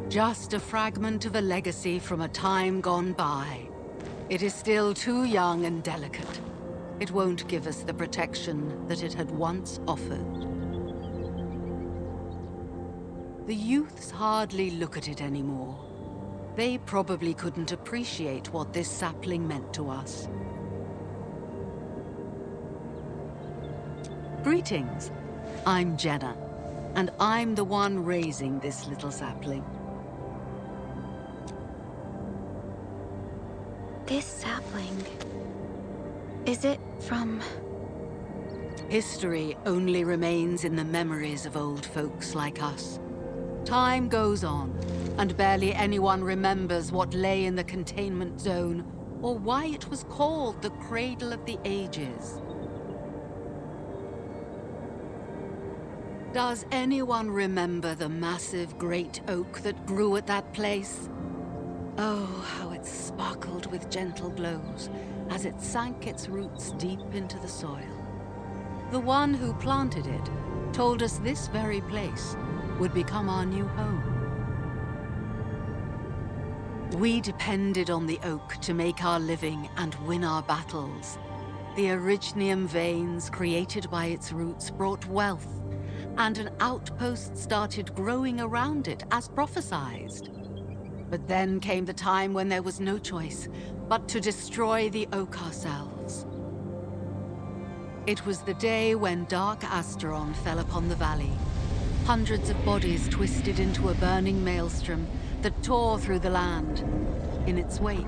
Just a fragment of a legacy from a time gone by. It is still too young and delicate. It won't give us the protection that it had once offered. The youths hardly look at it anymore. They probably couldn't appreciate what this sapling meant to us. Greetings. I'm Jenna, and I'm the one raising this little sapling. This sapling... is it from... History only remains in the memories of old folks like us. Time goes on, and barely anyone remembers what lay in the containment zone, or why it was called the Cradle of the Ages. Does anyone remember the massive great oak that grew at that place? Oh, how it sparkled with gentle glows as it sank its roots deep into the soil. The one who planted it told us this very place would become our new home. We depended on the oak to make our living and win our battles. The Originium veins created by its roots brought wealth, and an outpost started growing around it as prophesized. But then came the time when there was no choice but to destroy the oak ourselves. It was the day when Dark Asteron fell upon the valley. Hundreds of bodies twisted into a burning maelstrom that tore through the land. In its wake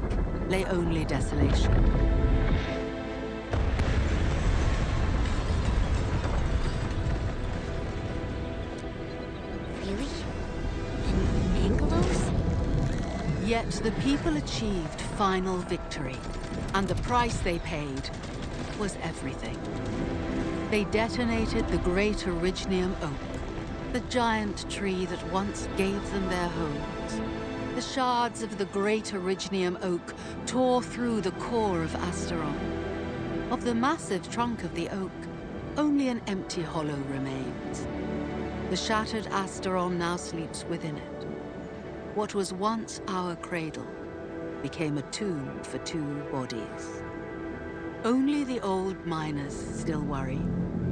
lay only desolation. Really? In Angelos? Yet the people achieved final victory, and the price they paid was everything. They detonated the great Originium oak, the giant tree that once gave them their homes. The shards of the great Originium oak tore through the core of Asteron. Of the massive trunk of the oak, only an empty hollow remains. The shattered Asteron now sleeps within it. What was once our cradle became a tomb for 2 bodies. Only the old miners still worry,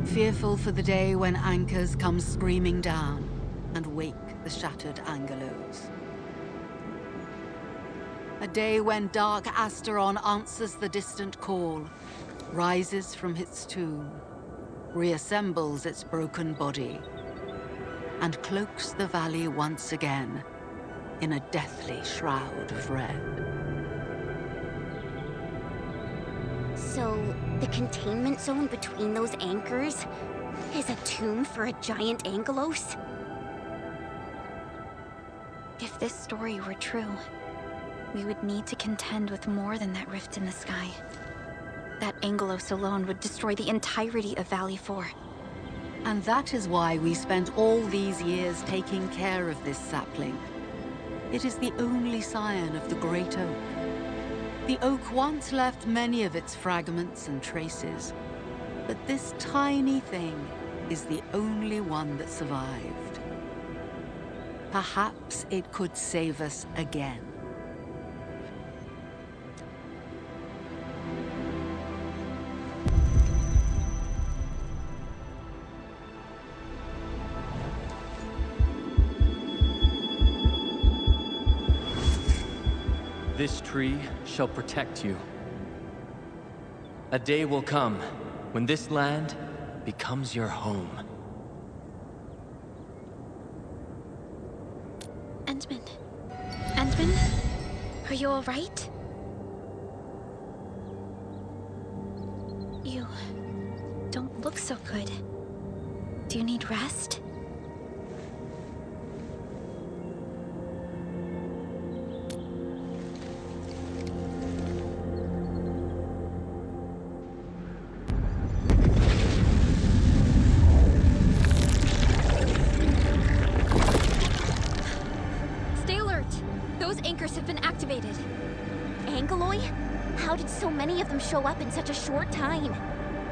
fearful for the day when anchors come screaming down and wake the shattered Angelos. A day when dark Asteron answers the distant call, rises from its tomb, reassembles its broken body, and cloaks the valley once again in a deathly shroud of red. So, the containment zone between those anchors is a tomb for a giant Angelos? If this story were true, we would need to contend with more than that rift in the sky. That Angelos alone would destroy the entirety of Valley 4. And that is why we spent all these years taking care of this sapling. It is the only scion of the Great Oak. The oak once left many of its fragments and traces, but this tiny thing is the only one that survived. Perhaps it could save us again. This tree shall protect you. A day will come when this land becomes your home. Endman. Endman? Are you all right? You don't look so good. Do you need rest? Show up in such a short time.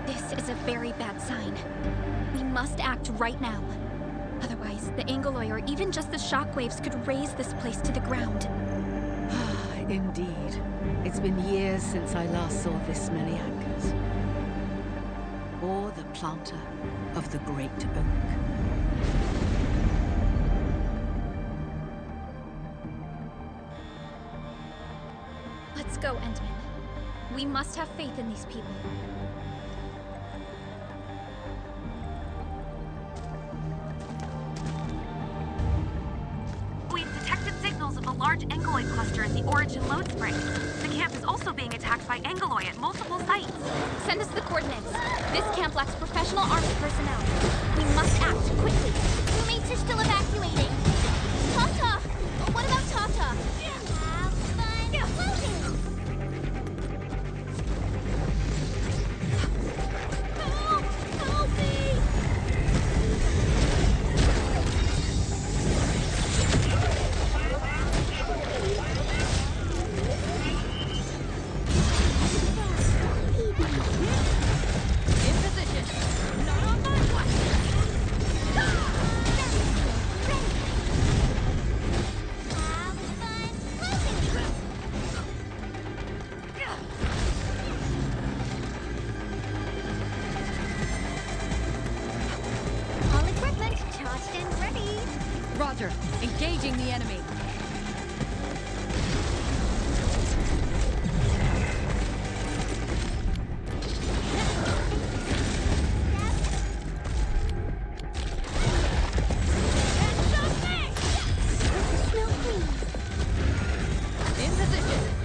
This is a very bad sign. We must act right now. Otherwise, the Angeloi or even just the shockwaves could raze this place to the ground. Indeed. It's been years since I last saw this many anchors. Or the planter of the Great Oak. Let's go, Endman. We must have faith in these people. We've detected signals of a large Angeloi cluster in the Origin load spring. The camp is also being attacked by Angeloi at multiple sites. Send us the coordinates. This camp lacks professional army personnel. We must act quickly. Roommates are still evacuating. Tata! What about Tata? Have fun floating! Engaging the enemy. In position.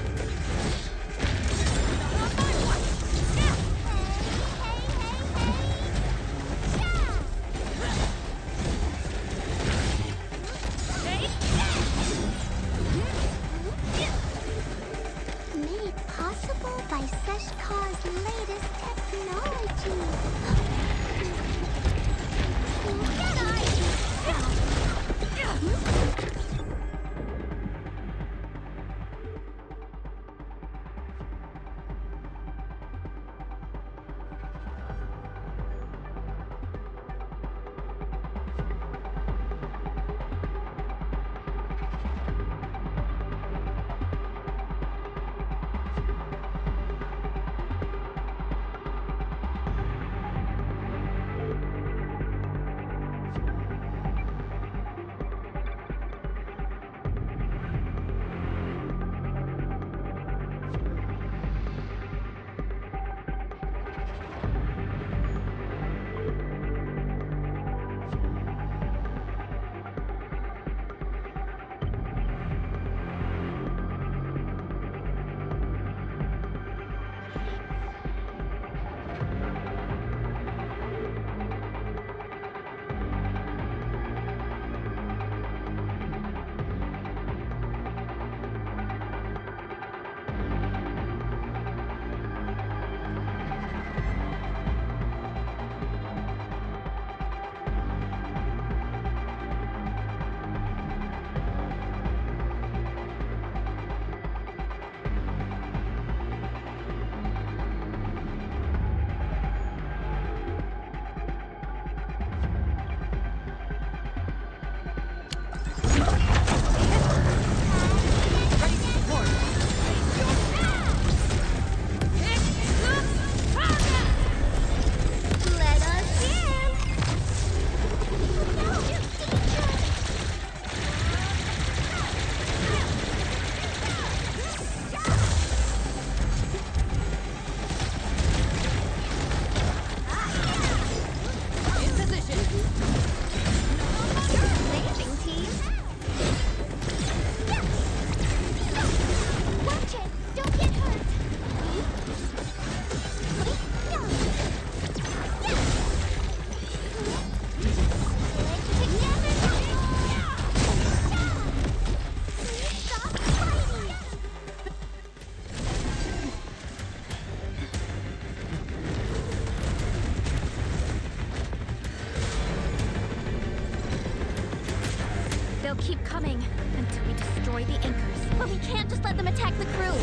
keep coming until we destroy the anchors. But we can't just let them attack the crew.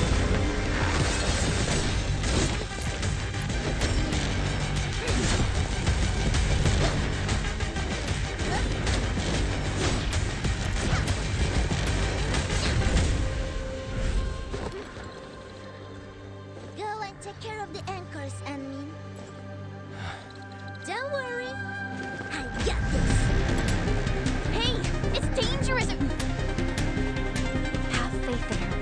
Go and take care of the anchors, Anmin. Don't worry. I got this. Hey, it's dangerous. Have faith in her.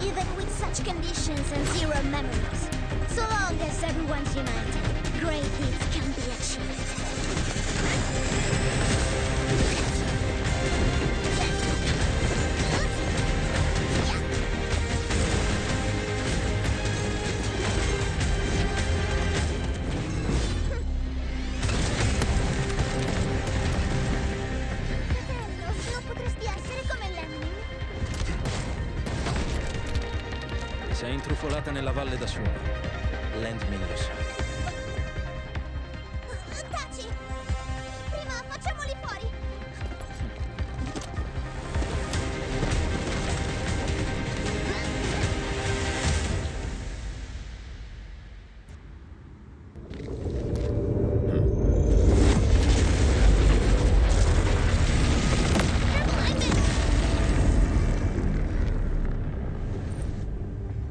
Even with such conditions and zero memories, so long as everyone's united, great things can be achieved. No potresti essere come Lemmy? Sei intrufolata nella valle da sola. Landmin lo sa. Taci! Prima facciamoli fuori!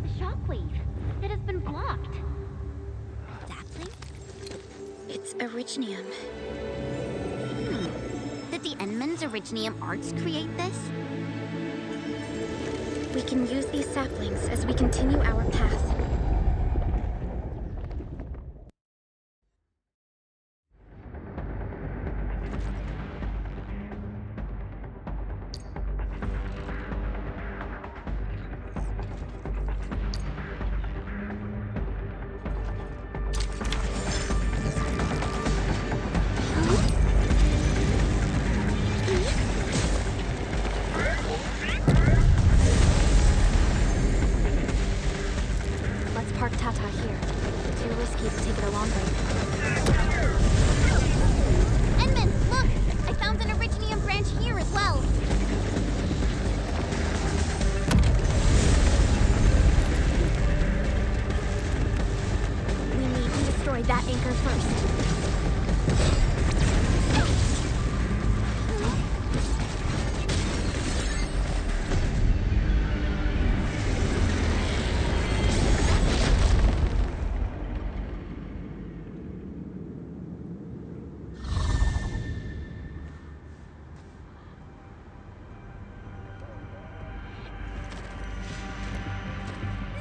The shockwave. It has been blocked. It's Originium. Did the Enman's Originium arts create this? We can use these saplings as we continue our path. Let's park Tata here. Too risky to take it along right Enman, look! I found an Originium branch here as well. We need to destroy that anchor first.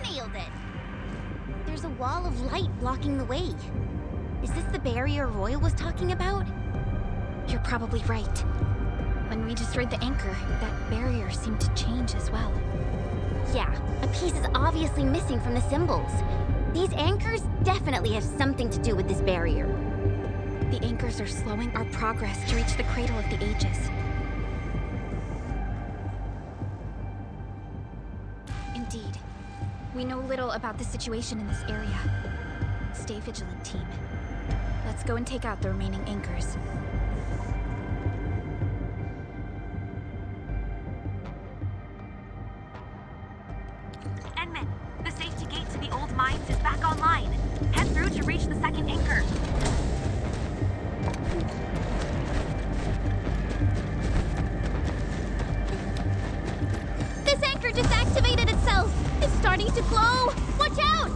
Nailed it. There's a wall of light blocking the way. Is this the barrier Royal was talking about? You're probably right. When we destroyed the anchor, that barrier seemed to change as well. Yeah, a piece is obviously missing from the symbols. These anchors definitely have something to do with this barrier. The anchors are slowing our progress to reach the cradle of the ages. Indeed. We know little about the situation in this area. Stay vigilant, team. Let's go and take out the remaining anchors. Enman, the safety gate to the old mines is back online. Head through to reach the second anchor. This anchor just activated itself! It's starting to glow! Watch out!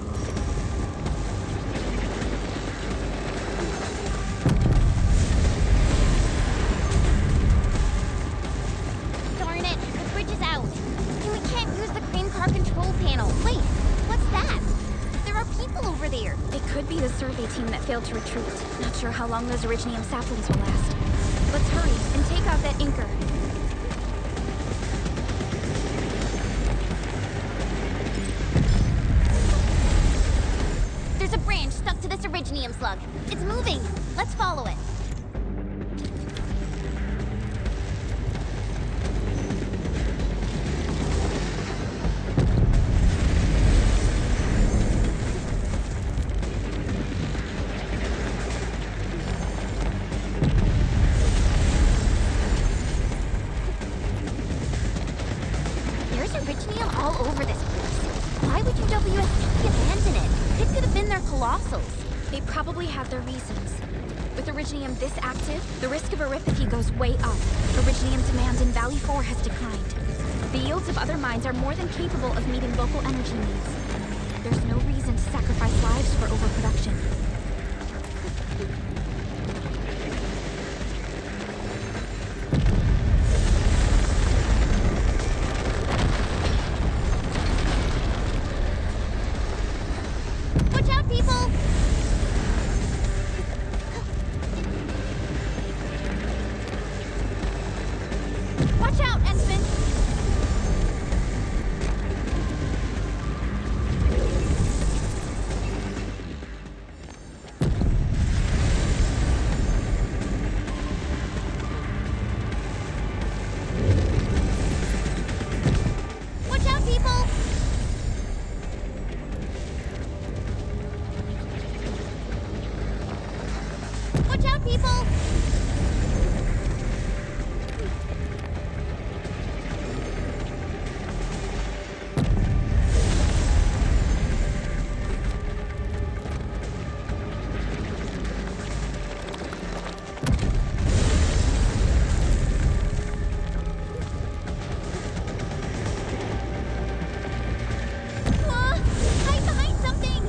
Darn it, the bridge is out. And we can't use the crane car control panel. Wait, what's that? There are people over there. It could be the survey team that failed to retreat. Not sure how long those Originium saplings will last. Let's hurry and take out that anchor. There's a branch stuck to this Originium slug. It's moving. Let's follow it. There's Originium all over this place. Why would UWST abandon it? It could have been their colossals. They probably have their reasons. With Originium this active, the risk of eripathy goes way up. Originium demand in Valley 4 has declined. The yields of other mines are more than capable of meeting local energy needs. There's no reason to sacrifice lives for overproduction. Watch out, people! Watch out, Ensign! Watch out, people! Watch out, people! Hide behind something!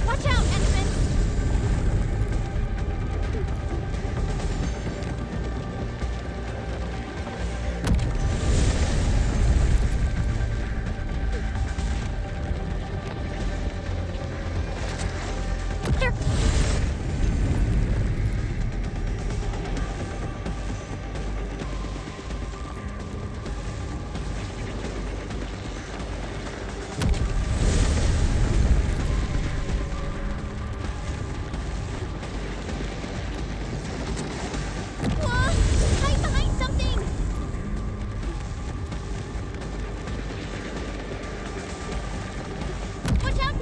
Watch out, Ensign! Here. Hide behind something! Watch out!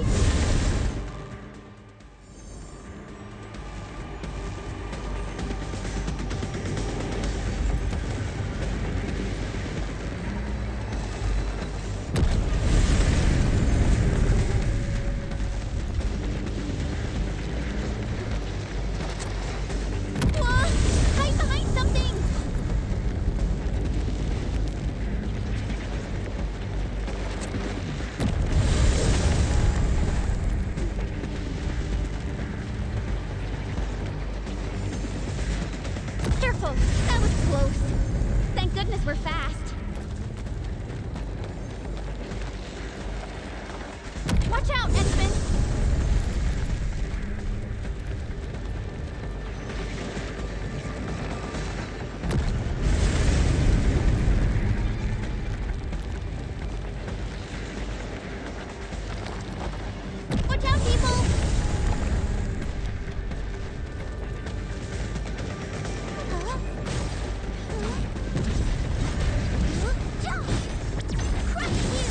Hide behind something! Careful! That was close. Thank goodness we're fast. Watch out, Ensign! Watch out, people! Crush you!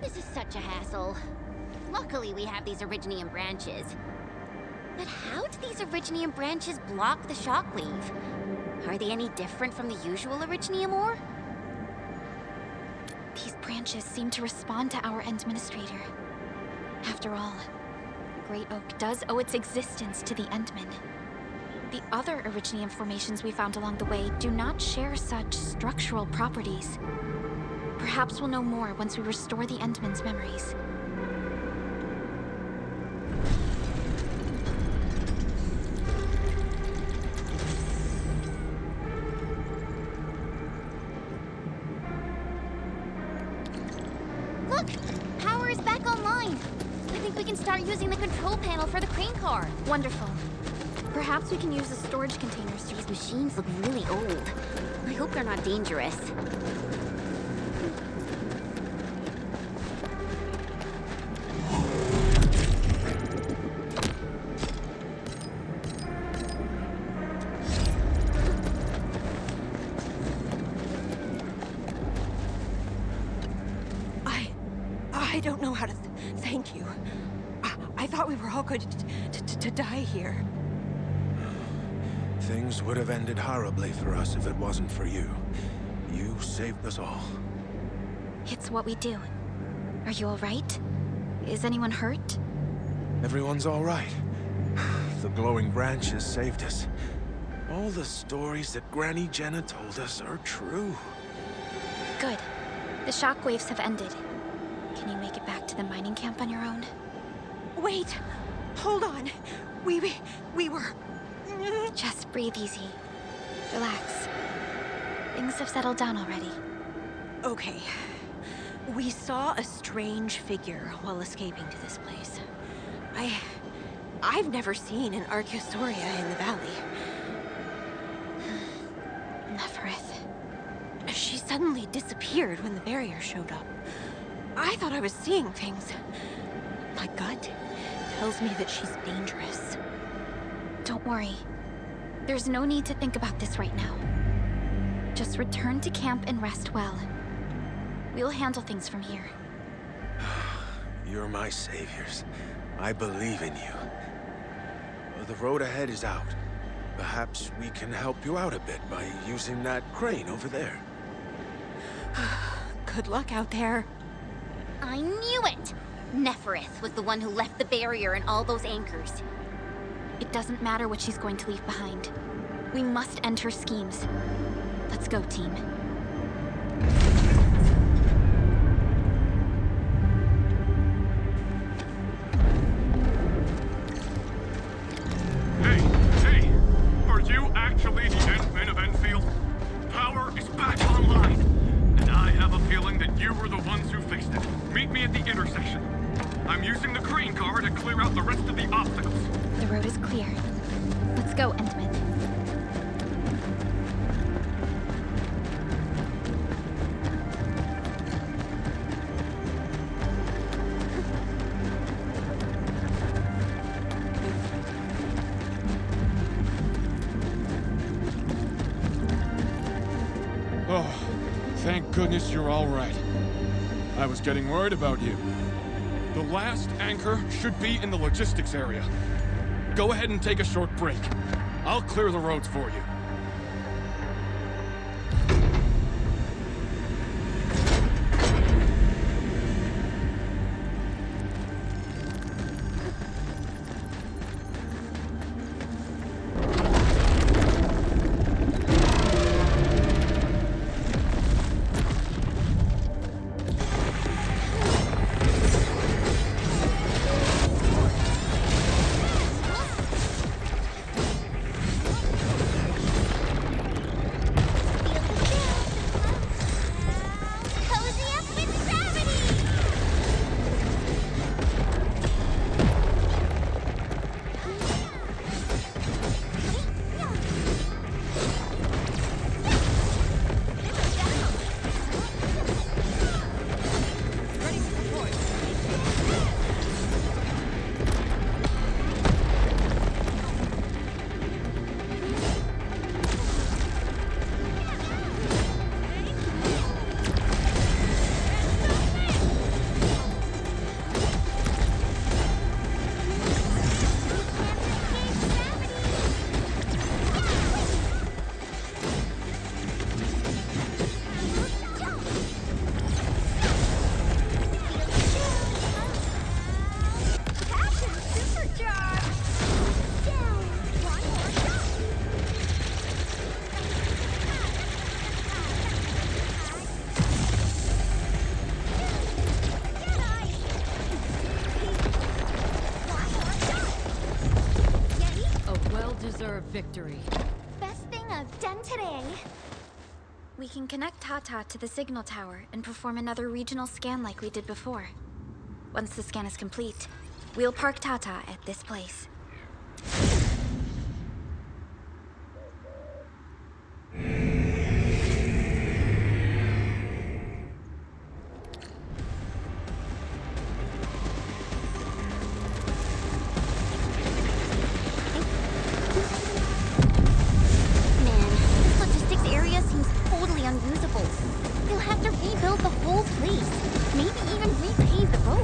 This is such a hassle. Luckily, we have these Originium branches. But how do these Originium branches block the shockwave? Are they any different from the usual Originium ore? These branches seem to respond to our Endministrator. After all, Great Oak does owe its existence to the Endmen. The other Originium formations we found along the way do not share such structural properties. Perhaps we'll know more once we restore the Endmen's memories. Look! Power is back online! I think we can start using the control panel for the crane car. Wonderful. Perhaps we can use the storage containers to... These machines look really old. I hope they're not dangerous. I don't know how to thank you. I thought we were all going to die here. Things would have ended horribly for us if it wasn't for you. You saved us all. It's what we do. Are you all right? Is anyone hurt? Everyone's all right. The glowing branches saved us. All the stories that Granny Jenna told us are true. Good. The shockwaves have ended. Can you make it back to the mining camp on your own? Wait! Hold on! We were... Just breathe easy. Relax. Things have settled down already. Okay. We saw a strange figure while escaping to this place. I've never seen an Archaeosauria in the valley. Neferith. She suddenly disappeared when the barrier showed up. I thought I was seeing things. My gut tells me that she's dangerous. Don't worry. There's no need to think about this right now. Just return to camp and rest well. We'll handle things from here. You're my saviors. I believe in you. The road ahead is out. Perhaps we can help you out a bit by using that crane over there. Good luck out there. I knew it! Neferith was the one who left the barrier and all those anchors. It doesn't matter what she's going to leave behind. We must end her schemes. Let's go, team. Hey! Are you actually the Endmen of Enfield? Power is back online! And I have a feeling that you were the ones who fixed it. Meet me at the intersection. I'm using the crane car to clear out the rest of the obstacles. The road is clear. Let's go, Endman. Oh, thank goodness you're all right. I was getting worried about you. The last anchor should be in the logistics area. Go ahead and take a short break. I'll clear the roads for you. Victory. Best thing I've done today. We can connect Tata to the signal tower and perform another regional scan like we did before. Once the scan is complete, we'll park Tata at this place. Unusable. They'll have to rebuild the whole place. Maybe even repave the road.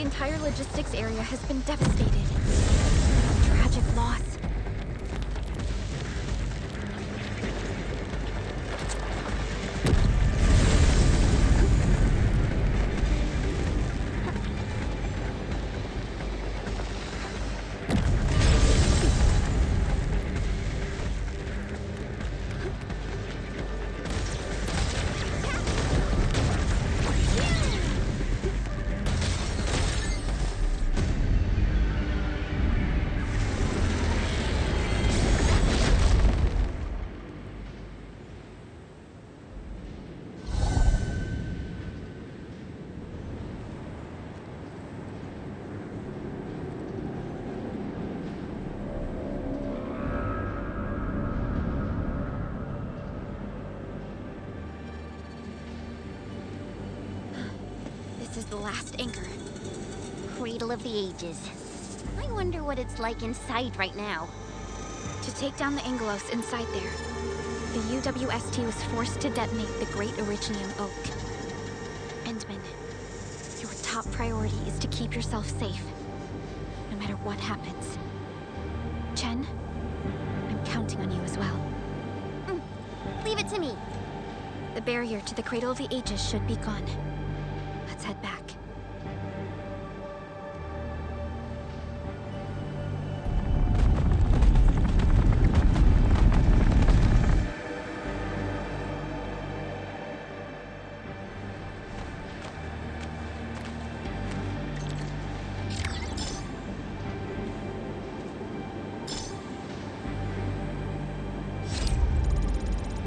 entire logistics area has been devastated. Tragic loss. This is the last anchor. Cradle of the Ages. I wonder what it's like inside right now. To take down the Angelos inside there, the UWST was forced to detonate the Great Originium Oak. Endman, your top priority is to keep yourself safe, no matter what happens. Chen, I'm counting on you as well. Leave it to me. The barrier to the Cradle of the Ages should be gone. Let's head back.